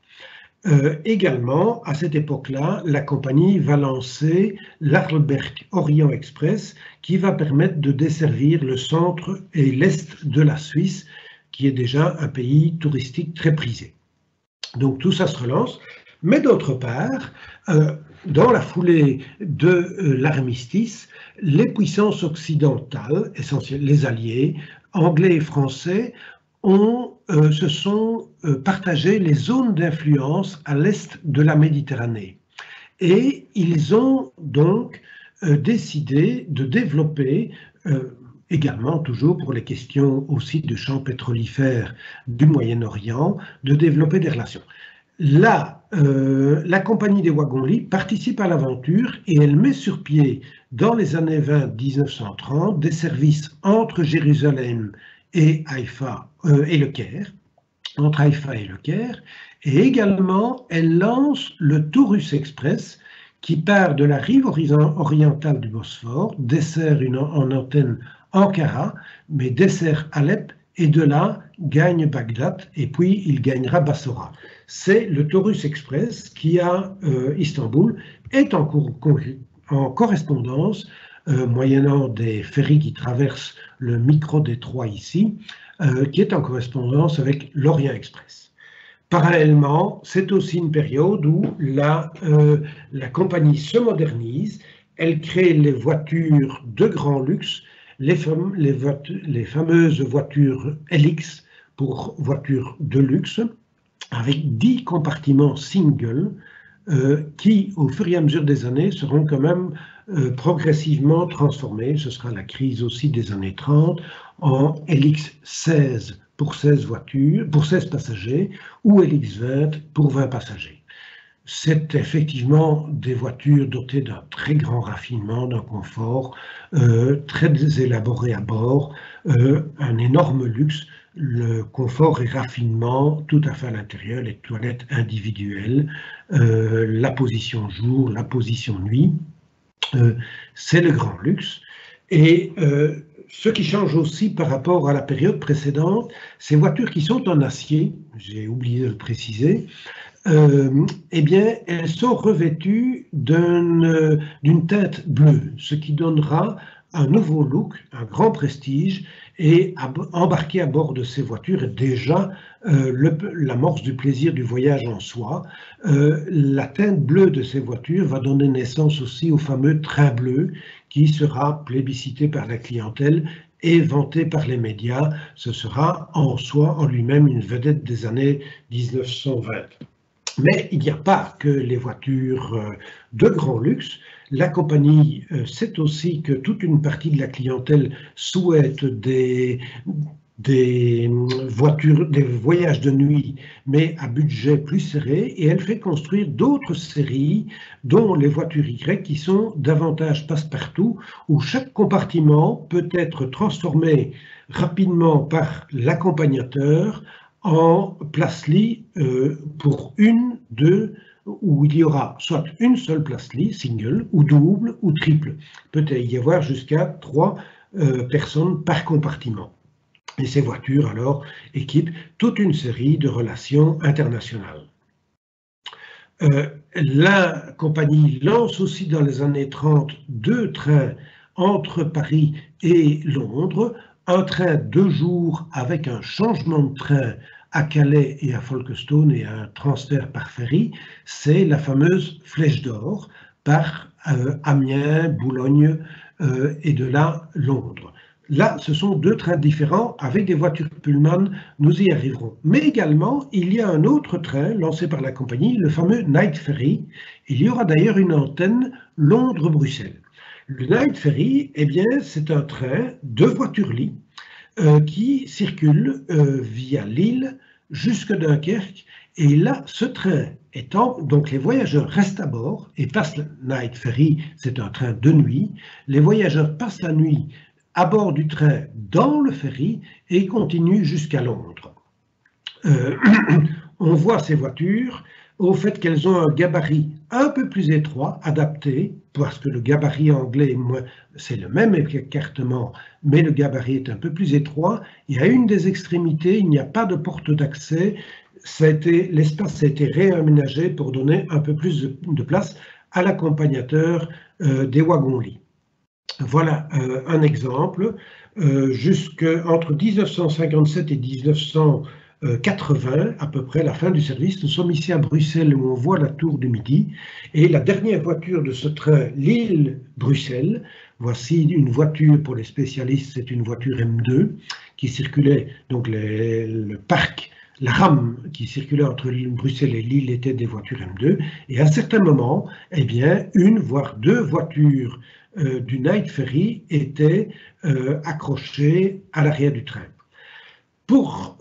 Également, à cette époque-là, la compagnie va lancer l'Arlberg Orient Express qui va permettre de desservir le centre et l'est de la Suisse, qui est déjà un pays touristique très prisé. Donc tout ça se relance, mais d'autre part, dans la foulée de l'armistice, les puissances occidentales, essentiellement les Alliés, anglais et français, se sont partagés les zones d'influence à l'est de la Méditerranée. Et ils ont donc décidé de développer, également toujours pour les questions aussi de champs pétrolifères du Moyen-Orient, de développer des relations. La compagnie des wagons-lits participe à l'aventure et elle met sur pied, dans les années 20-1930, des services entre Jérusalem et Haïfa et le Caire, entre Haïfa et le Caire, et également elle lance le Taurus Express qui part de la rive orientale du Bosphore, dessert en antenne Ankara, mais dessert Alep, et de là gagne Bagdad, et puis il gagnera Bassora. C'est le Taurus Express qui, à Istanbul, est en correspondance, moyennant des ferries qui traversent le micro-détroit ici, qui est en correspondance avec l'Orient Express. Parallèlement, c'est aussi une période où la compagnie se modernise, elle crée les voitures de grand luxe, les fameuses voitures LX pour voitures de luxe, avec 10 compartiments single qui, au fur et à mesure des années, seront quand même progressivement transformés. Ce sera la crise aussi des années 30 en LX16 pour 16 voitures, pour 16 passagers, ou LX20 pour 20 passagers. C'est effectivement des voitures dotées d'un très grand raffinement, d'un confort très élaboré à bord, un énorme luxe, le confort et raffinement tout à fait à l'intérieur, les toilettes individuelles, la position jour, la position nuit, c'est le grand luxe. Et ce qui change aussi par rapport à la période précédente, ces voitures qui sont en acier, j'ai oublié de le préciser, eh bien, elles sont revêtues d'une teinte bleue, ce qui donnera un nouveau look, un grand prestige, et embarquer à bord de ces voitures est déjà l'amorce du plaisir du voyage en soi. La teinte bleue de ces voitures va donner naissance aussi au fameux train bleu qui sera plébiscité par la clientèle et vanté par les médias. Ce sera en soi, en lui-même, une vedette des années 1920. Mais il n'y a pas que les voitures de grand luxe. La compagnie sait aussi que toute une partie de la clientèle souhaite des voyages de nuit, mais à budget plus serré, et elle fait construire d'autres séries, dont les voitures Y, qui sont davantage passe-partout, où chaque compartiment peut être transformé rapidement par l'accompagnateur en place-lit pour une, deux, où il y aura soit une seule place-lit, single, ou double, ou triple. Peut-être y avoir jusqu'à 3 personnes par compartiment. Et ces voitures, alors, équipent toute une série de relations internationales. La compagnie lance aussi dans les années 30 2 trains entre Paris et Londres, un train 2 jours avec un changement de train à Calais et à Folkestone et un transfert par ferry, c'est la fameuse Flèche d'Or par Amiens, Boulogne et de là Londres. Là, ce sont 2 trains différents avec des voitures Pullman, nous y arriverons. Mais également, il y a un autre train lancé par la compagnie, le fameux Night Ferry. Il y aura d'ailleurs une antenne Londres-Bruxelles. Le Night Ferry, eh bien, c'est un train de voitures-lits qui circule via Lille jusque Dunkerque. Et là, ce train étant, donc les voyageurs restent à bord et passent le Night Ferry, c'est un train de nuit. Les voyageurs passent la nuit à bord du train dans le ferry et continuent jusqu'à Londres. On voit ces voitures au fait qu'elles ont un gabarit un peu plus étroit, adapté, parce que le gabarit anglais, c'est le même écartement, mais le gabarit est un peu plus étroit. Et à une des extrémités, il n'y a pas de porte d'accès. L'espace a été réaménagé pour donner un peu plus de place à l'accompagnateur des wagons-lits. Voilà un exemple. Entre 1957 et 1980, à peu près la fin du service, nous sommes ici à Bruxelles où on voit la tour du Midi. Et la dernière voiture de ce train Lille-Bruxelles, voici une voiture pour les spécialistes, c'est une voiture M2 qui circulait, donc le parc, la rame qui circulait entre Bruxelles et Lille était des voitures M2. Et à un certain moment, eh bien, une voire 2 voitures du Night Ferry étaient accrochées à l'arrière du train. Pour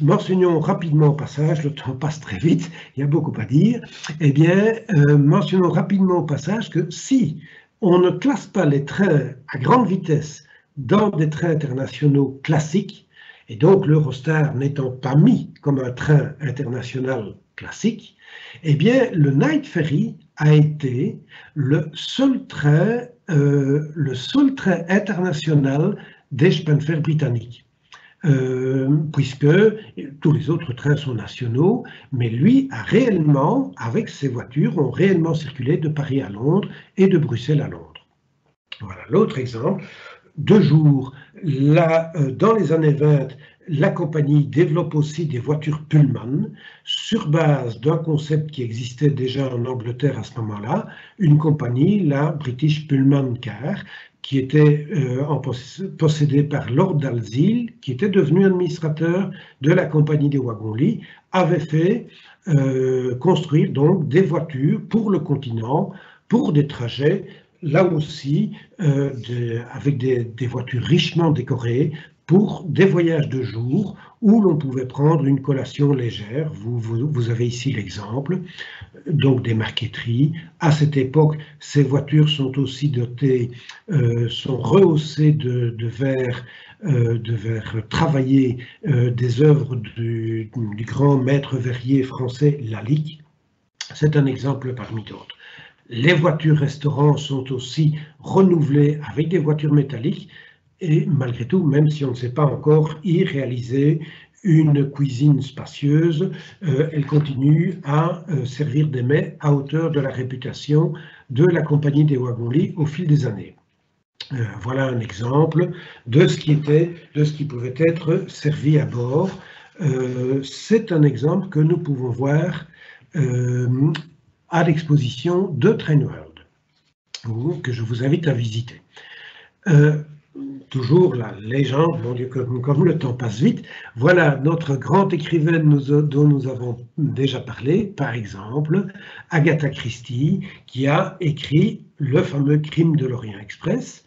mentionnons rapidement au passage, le temps passe très vite, il y a beaucoup à dire, eh bien, mentionnons rapidement au passage que si on ne classe pas les trains à grande vitesse dans des trains internationaux classiques, et donc l'Eurostar n'étant pas mis comme un train international classique, eh bien, le Night Ferry a été le seul train international des chemins de fer britanniques. Puisque tous les autres trains sont nationaux, mais lui a réellement, avec ses voitures, ont réellement circulé de Paris à Londres et de Bruxelles à Londres. Voilà l'autre exemple. De jour, là, dans les années 20, la compagnie développe aussi des voitures Pullman sur base d'un concept qui existait déjà en Angleterre à ce moment-là, une compagnie, la British Pullman Car, qui était possédée par Lord Dalziel, qui était devenu administrateur de la compagnie des wagons-lits, avait fait construire donc des voitures pour le continent, pour des trajets, là aussi avec des voitures richement décorées, pour des voyages de jour où l'on pouvait prendre une collation légère. Vous avez ici l'exemple, donc des marqueteries. À cette époque, ces voitures sont aussi dotées, sont rehaussées de verre travaillé des œuvres du grand maître verrier français Lalique. C'est un exemple parmi d'autres. Les voitures restaurants sont aussi renouvelées avec des voitures métalliques et malgré tout, même si on ne sait pas encore y réaliser une cuisine spacieuse, elle continue à servir des mets à hauteur de la réputation de la compagnie des wagons-lits au fil des années. Voilà un exemple de ce qui pouvait être servi à bord. C'est un exemple que nous pouvons voir à l'exposition de Train World, que je vous invite à visiter. Toujours la légende, mon Dieu, comme le temps passe vite, voilà notre grande écrivaine dont nous avons déjà parlé, par exemple, Agatha Christie, qui a écrit le fameux Crime de l'Orient Express,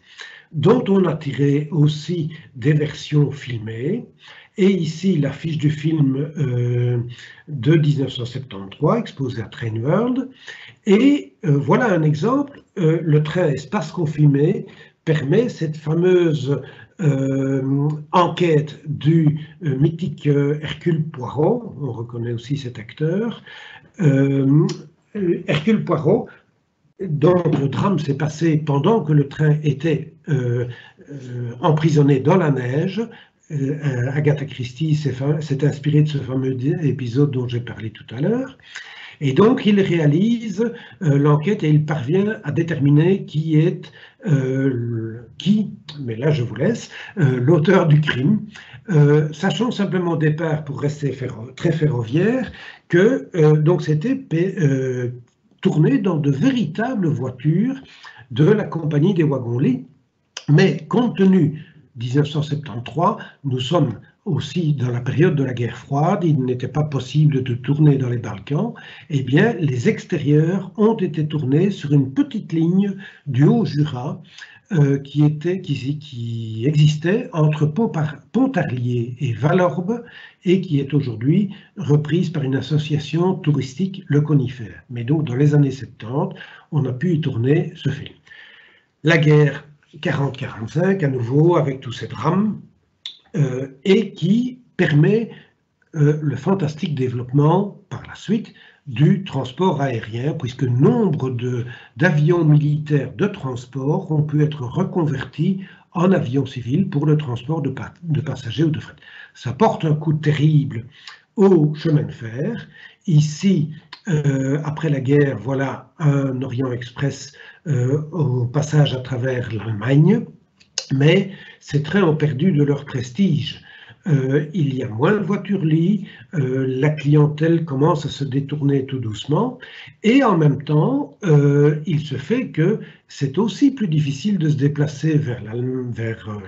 dont on a tiré aussi des versions filmées. Et ici, l'affiche du film de 1973, exposée à Train World. Et voilà un exemple, le train espace confiné permet cette fameuse enquête du mythique Hercule Poirot, on reconnaît aussi cet acteur. Hercule Poirot, dont le drame s'est passé pendant que le train était emprisonné dans la neige. Agatha Christie s'est inspirée de ce fameux épisode dont j'ai parlé tout à l'heure. Et donc, il réalise l'enquête et il parvient à déterminer qui est, mais là je vous laisse, l'auteur du crime, sachant simplement au départ, pour rester très ferroviaire, que donc c'était tourné dans de véritables voitures de la compagnie des wagons-lits, mais compte tenu 1973, nous sommes aussi dans la période de la guerre froide, il n'était pas possible de tourner dans les Balkans, eh bien les extérieurs ont été tournés sur une petite ligne du Haut-Jura qui existait entre Pontarlier et Vallorbe et qui est aujourd'hui reprise par une association touristique, le Conifère. Mais donc dans les années 70, on a pu y tourner ce film. La guerre 40-45, à nouveau, avec tous ces drames, et qui permet le fantastique développement, par la suite, du transport aérien, puisque nombre d'avions militaires de transport ont pu être reconvertis en avions civils pour le transport de passagers ou de fret. Ça porte un coup terrible au chemin de fer. Ici, après la guerre, voilà un Orient Express au passage à travers l'Allemagne, mais ces trains ont perdu de leur prestige. Il y a moins de voitures-lits, la clientèle commence à se détourner tout doucement, et en même temps, il se fait que c'est aussi plus difficile de se déplacer vers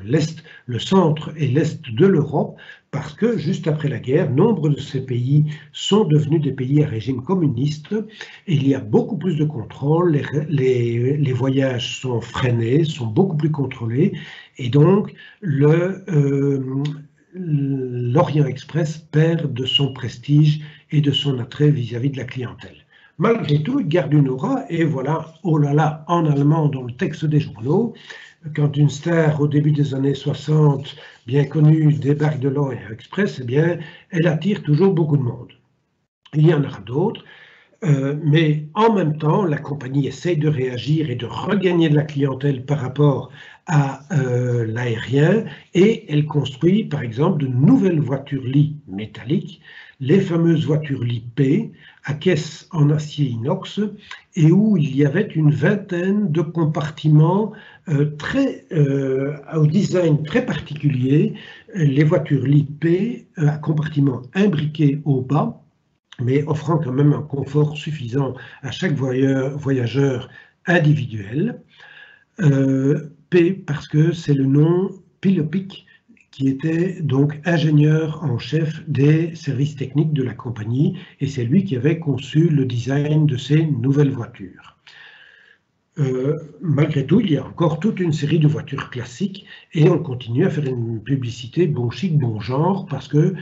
l'Est, le centre et l'Est de l'Europe, parce que juste après la guerre, nombre de ces pays sont devenus des pays à régime communiste, et il y a beaucoup plus de contrôle, les voyages sont freinés, sont beaucoup plus contrôlés, et donc l'Orient Express perd de son prestige et de son attrait vis-à-vis de la clientèle. Malgré tout, il garde une aura, et voilà, oh là là, en allemand dans le texte des journaux, quand une star au début des années 60, bien connue, débarque de l'Orient Express, eh bien, elle attire toujours beaucoup de monde. Il y en aura d'autres, mais en même temps, la compagnie essaye de réagir et de regagner de la clientèle par rapport à l'aérien, et elle construit par exemple de nouvelles voitures-lits métalliques, les fameuses voitures-lits P, à caisse en acier inox, et où il y avait une vingtaine de compartiments au design très particulier, les voitures-lits P à compartiments imbriqués au bas, mais offrant quand même un confort suffisant à chaque voyageur individuel. P parce que c'est le nom Pilopic, qui était donc ingénieur en chef des services techniques de la compagnie, et c'est lui qui avait conçu le design de ces nouvelles voitures. Malgré tout, il y a encore toute une série de voitures classiques, et on continue à faire une publicité bon chic, bon genre, parce que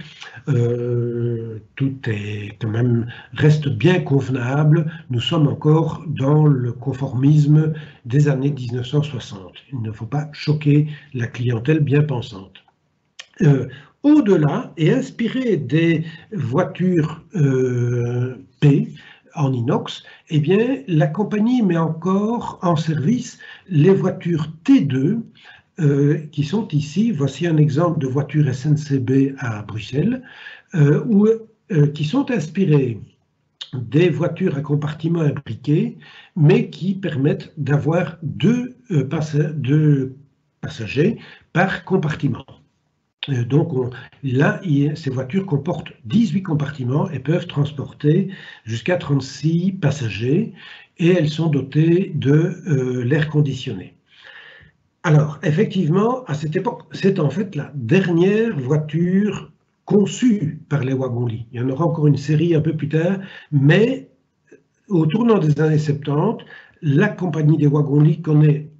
tout est quand même reste bien convenable. Nous sommes encore dans le conformisme des années 1960. Il ne faut pas choquer la clientèle bien pensante. Au-delà, et inspiré des voitures P, en inox, eh bien, la compagnie met encore en service les voitures T2 qui sont ici. Voici un exemple de voiture SNCB à Bruxelles, qui sont inspirées des voitures à compartiments imbriqués, mais qui permettent d'avoir deux passagers par compartiment. Donc là, ces voitures comportent 18 compartiments et peuvent transporter jusqu'à 36 passagers, et elles sont dotées de l'air conditionné. Alors, effectivement, à cette époque, c'est en fait la dernière voiture conçue par les wagons-lits. Il y en aura encore une série un peu plus tard, mais au tournant des années 70, la compagnie des wagons-lits connaît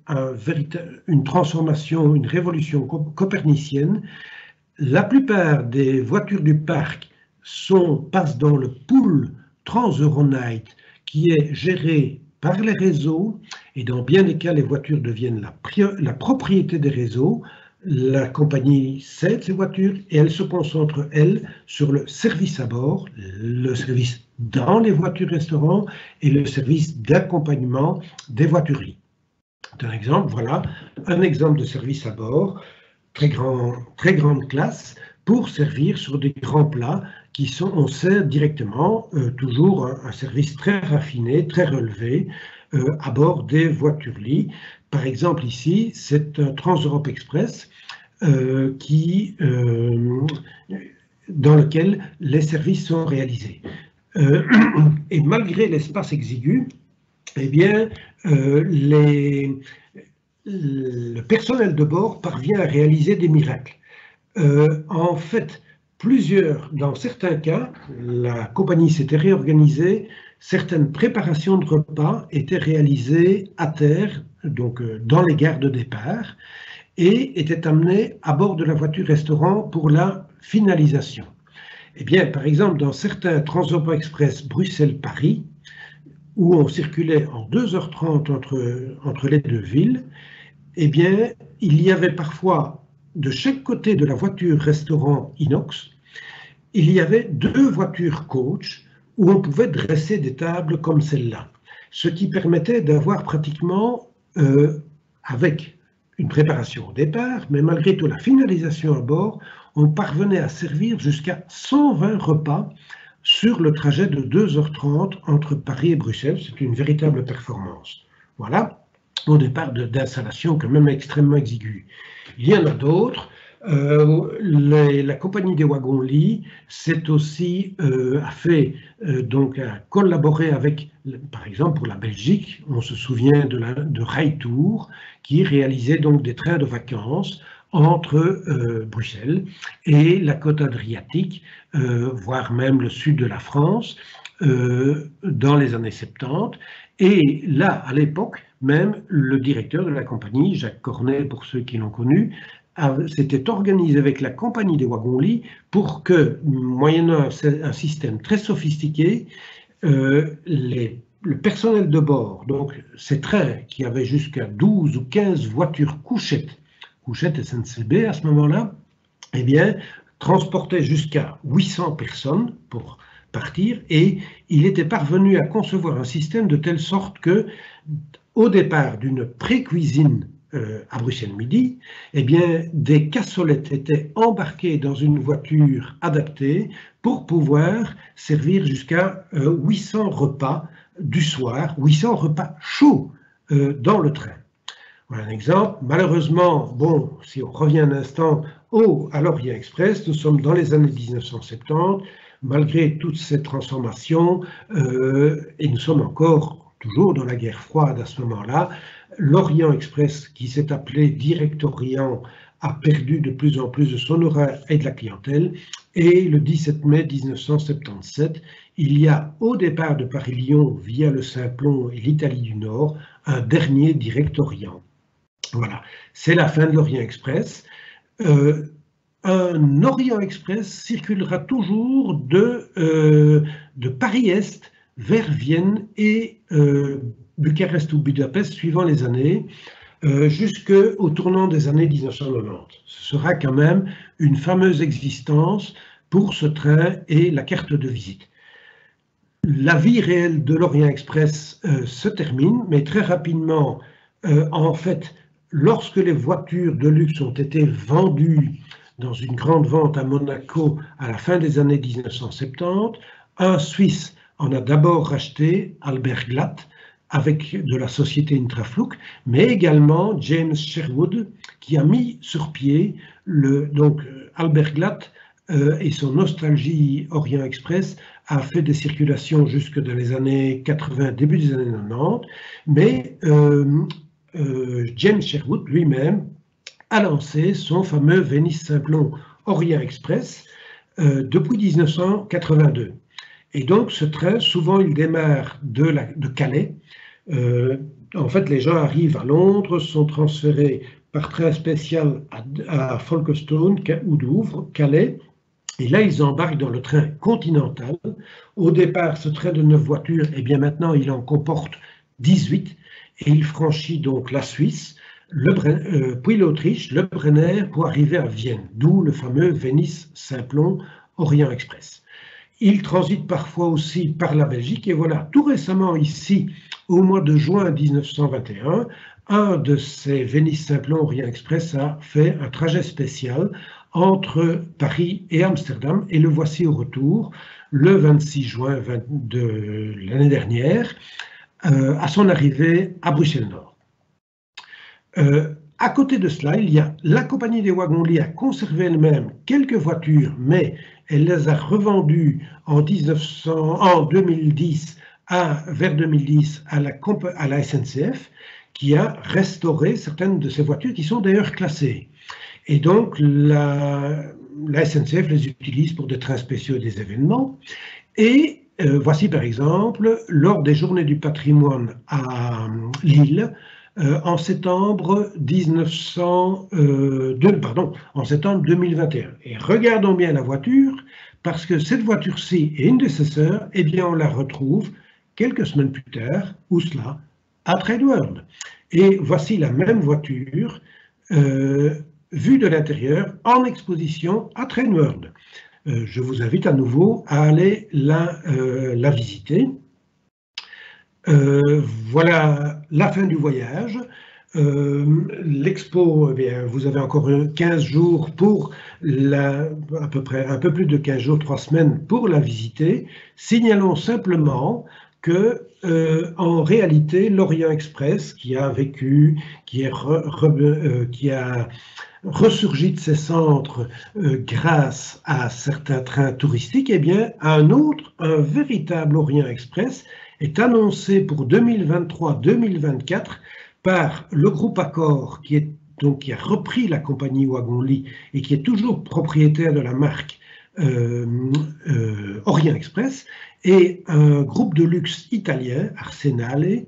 une transformation, une révolution copernicienne. La plupart des voitures du parc passent dans le pool Trans-Euronight, qui est géré par les réseaux, et dans bien des cas, les voitures deviennent la propriété des réseaux. La compagnie cède ces voitures et elle se concentre, elle, sur le service à bord, le service dans les voitures-restaurants et le service d'accompagnement des voituriers. Un exemple, voilà, un exemple de service à bord, très grande classe, pour servir sur des grands plats on sert directement, toujours un service très raffiné, très relevé, à bord des voitures-lits. Par exemple ici, c'est un Trans-Europe Express dans lequel les services sont réalisés. Et malgré l'espace exigu, eh bien, le personnel de bord parvient à réaliser des miracles. En fait, dans certains cas, la compagnie s'était réorganisée, certaines préparations de repas étaient réalisées à terre, donc dans les gares de départ, et étaient amenées à bord de la voiture-restaurant pour la finalisation. Eh bien, par exemple, dans certains Trans-Europe Express Bruxelles-Paris, où on circulait en 2h30 entre les deux villes, eh bien, il y avait parfois, de chaque côté de la voiture-restaurant inox, il y avait deux voitures coach où on pouvait dresser des tables comme celle-là, ce qui permettait d'avoir pratiquement, avec une préparation au départ, mais malgré tout la finalisation à bord, on parvenait à servir jusqu'à 120 repas sur le trajet de 2h30 entre Paris et Bruxelles. C'est une véritable performance. Voilà, au départ d'installation quand même extrêmement exiguë. Il y en a d'autres. La compagnie des wagons-lits a collaboré avec, par exemple pour la Belgique, on se souvient de Railtour, qui réalisait donc des trains de vacances entre Bruxelles et la côte adriatique, voire même le sud de la France, dans les années 70. Et là, à l'époque, même le directeur de la compagnie, Jacques Cornet, pour ceux qui l'ont connu, s'était organisé avec la compagnie des wagons-lits pour que, moyennant un système très sophistiqué, le personnel de bord, donc ces trains qui avaient jusqu'à 12 ou 15 voitures couchettes SNCB à ce moment-là, eh bien, transportaient jusqu'à 800 personnes pour partir, et il était parvenu à concevoir un système de telle sorte que, au départ d'une pré-cuisine à Bruxelles-Midi, eh bien, des cassolettes étaient embarquées dans une voiture adaptée pour pouvoir servir jusqu'à 800 repas du soir, 800 repas chauds dans le train. Voilà un exemple. Malheureusement, bon, si on revient un instant à l'Orient Express, nous sommes dans les années 1970, malgré toutes ces transformations, et nous sommes toujours dans la guerre froide à ce moment-là. L'Orient Express, qui s'est appelé Direct Orient, a perdu de plus en plus de son aura et de la clientèle. Et le 17 mai 1977, il y a au départ de Paris-Lyon, via le Simplon et l'Italie du Nord, un dernier Direct Orient. Voilà, c'est la fin de l'Orient Express. Un Orient Express circulera toujours de Paris-Est vers Vienne et Bucarest ou Budapest, suivant les années, jusqu'au tournant des années 1990. Ce sera quand même une fameuse existence pour ce train et la carte de visite. La vie réelle de l'Orient Express se termine, mais très rapidement, en fait, lorsque les voitures de luxe ont été vendues dans une grande vente à Monaco à la fin des années 1970, un Suisse en a d'abord racheté, Albert Glatt, avec de la société Intraflug, mais également James Sherwood, qui a mis sur pied donc Albert Glatt et son Nostalgie Orient Express a fait des circulations jusque dans les années 80, début des années 90, mais James Sherwood lui-même a lancé son fameux Venise-Simplon Orient Express depuis 1982. Et donc ce train, souvent il démarre de Calais. En fait, les gens arrivent à Londres, sont transférés par train spécial à Folkestone ou Douvres, Calais, et là ils embarquent dans le train continental. Au départ, ce train de 9 voitures, et bien maintenant il en comporte 18, et il franchit donc la Suisse, puis l'Autriche, le Brenner, pour arriver à Vienne, d'où le fameux Venise-Simplon Orient Express. Il transite parfois aussi par la Belgique, et voilà, tout récemment ici, au mois de juin 1921, un de ces Venise-Simplon Orient Express a fait un trajet spécial entre Paris et Amsterdam, et le voici au retour, le 26 juin de l'année dernière, à son arrivée à Bruxelles-Nord. À côté de cela, il y a la compagnie des wagons-lits a conservé elle-même quelques voitures, mais elle les a revendues en 2010 vers 2010 à la SNCF, qui a restauré certaines de ces voitures qui sont d'ailleurs classées. Et donc la SNCF les utilise pour des trains spéciaux et des événements. Et voici par exemple, lors des Journées du patrimoine à Lille, en septembre 2021. Et regardons bien la voiture, parce que cette voiture-ci et une de ses sœurs, eh bien on la retrouve quelques semaines plus tard, où cela, à Tradeworld. Et voici la même voiture, vue de l'intérieur, en exposition à Tradeworld. Je vous invite à nouveau à aller la visiter. Voilà la fin du voyage. L'expo, eh bien, vous avez encore 15 jours pour à peu près un peu plus de 15 jours, 3 semaines pour la visiter. Signalons simplement que en réalité, l'Orient Express, qui a vécu, qui a ressurgi de ses cendres grâce à certains trains touristiques, eh bien, un véritable Orient Express est annoncé pour 2023-2024 par le groupe Accor, qui a repris la compagnie Wagon-Lit et qui est toujours propriétaire de la marque Orient Express, et un groupe de luxe italien, Arsenale,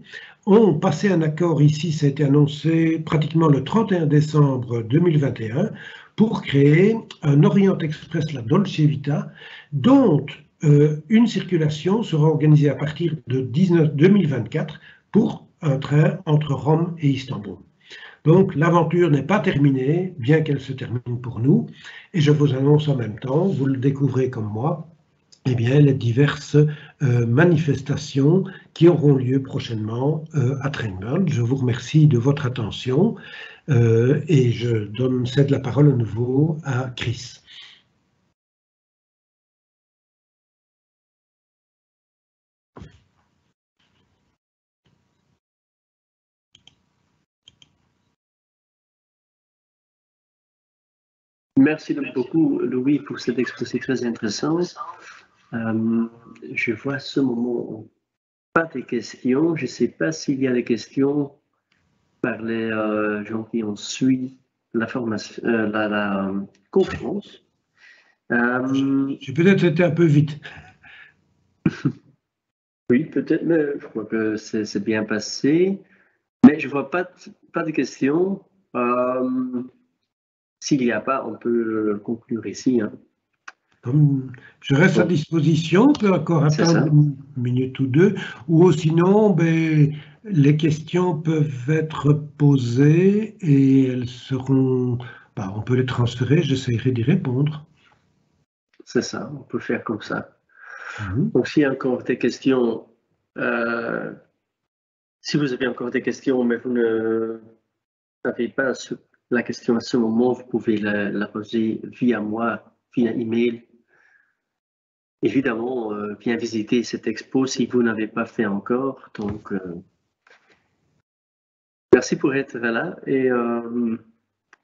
ont passé un accord ici, ça a été annoncé pratiquement le 31 décembre 2021, pour créer un Orient Express, la Dolce Vita, dont une circulation sera organisée à partir de 2024 pour un train entre Rome et Istanbul. Donc l'aventure n'est pas terminée, bien qu'elle se termine pour nous, et je vous annonce en même temps, vous le découvrez comme moi, eh bien, les diverses manifestations qui auront lieu prochainement à Trenburn. Je vous remercie de votre attention et je cède la parole à nouveau à Chris. Merci beaucoup, Louis, pour cet exposé très intéressant. Je vois à ce moment pas de questions. Je ne sais pas s'il y a des questions par les gens qui ont suivi la formation, la conférence. J'ai peut-être été un peu vite. Oui, peut-être, mais je crois que c'est bien passé. Mais je ne vois pas de questions. S'il n'y a pas, on peut conclure ici. Hein. Je reste à disposition, on peut encore attendre une minute ou deux, ou sinon, les questions peuvent être posées et elles seront, on peut les transférer, j'essaierai d'y répondre. C'est ça, on peut faire comme ça. Donc, s'il y a encore des questions, si vous avez encore des questions, mais vous n'avez pas la question à ce moment, vous pouvez la poser via moi, via email. Évidemment, bien visiter cette expo si vous n'avez pas fait encore. Donc, merci pour être là et on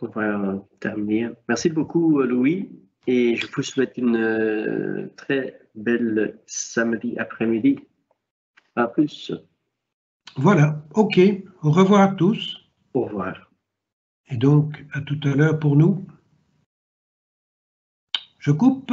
va terminer. Merci beaucoup, Louis, et je vous souhaite une très belle samedi après-midi. À plus. Voilà, ok. Au revoir à tous. Au revoir. Et donc, à tout à l'heure pour nous. Je coupe.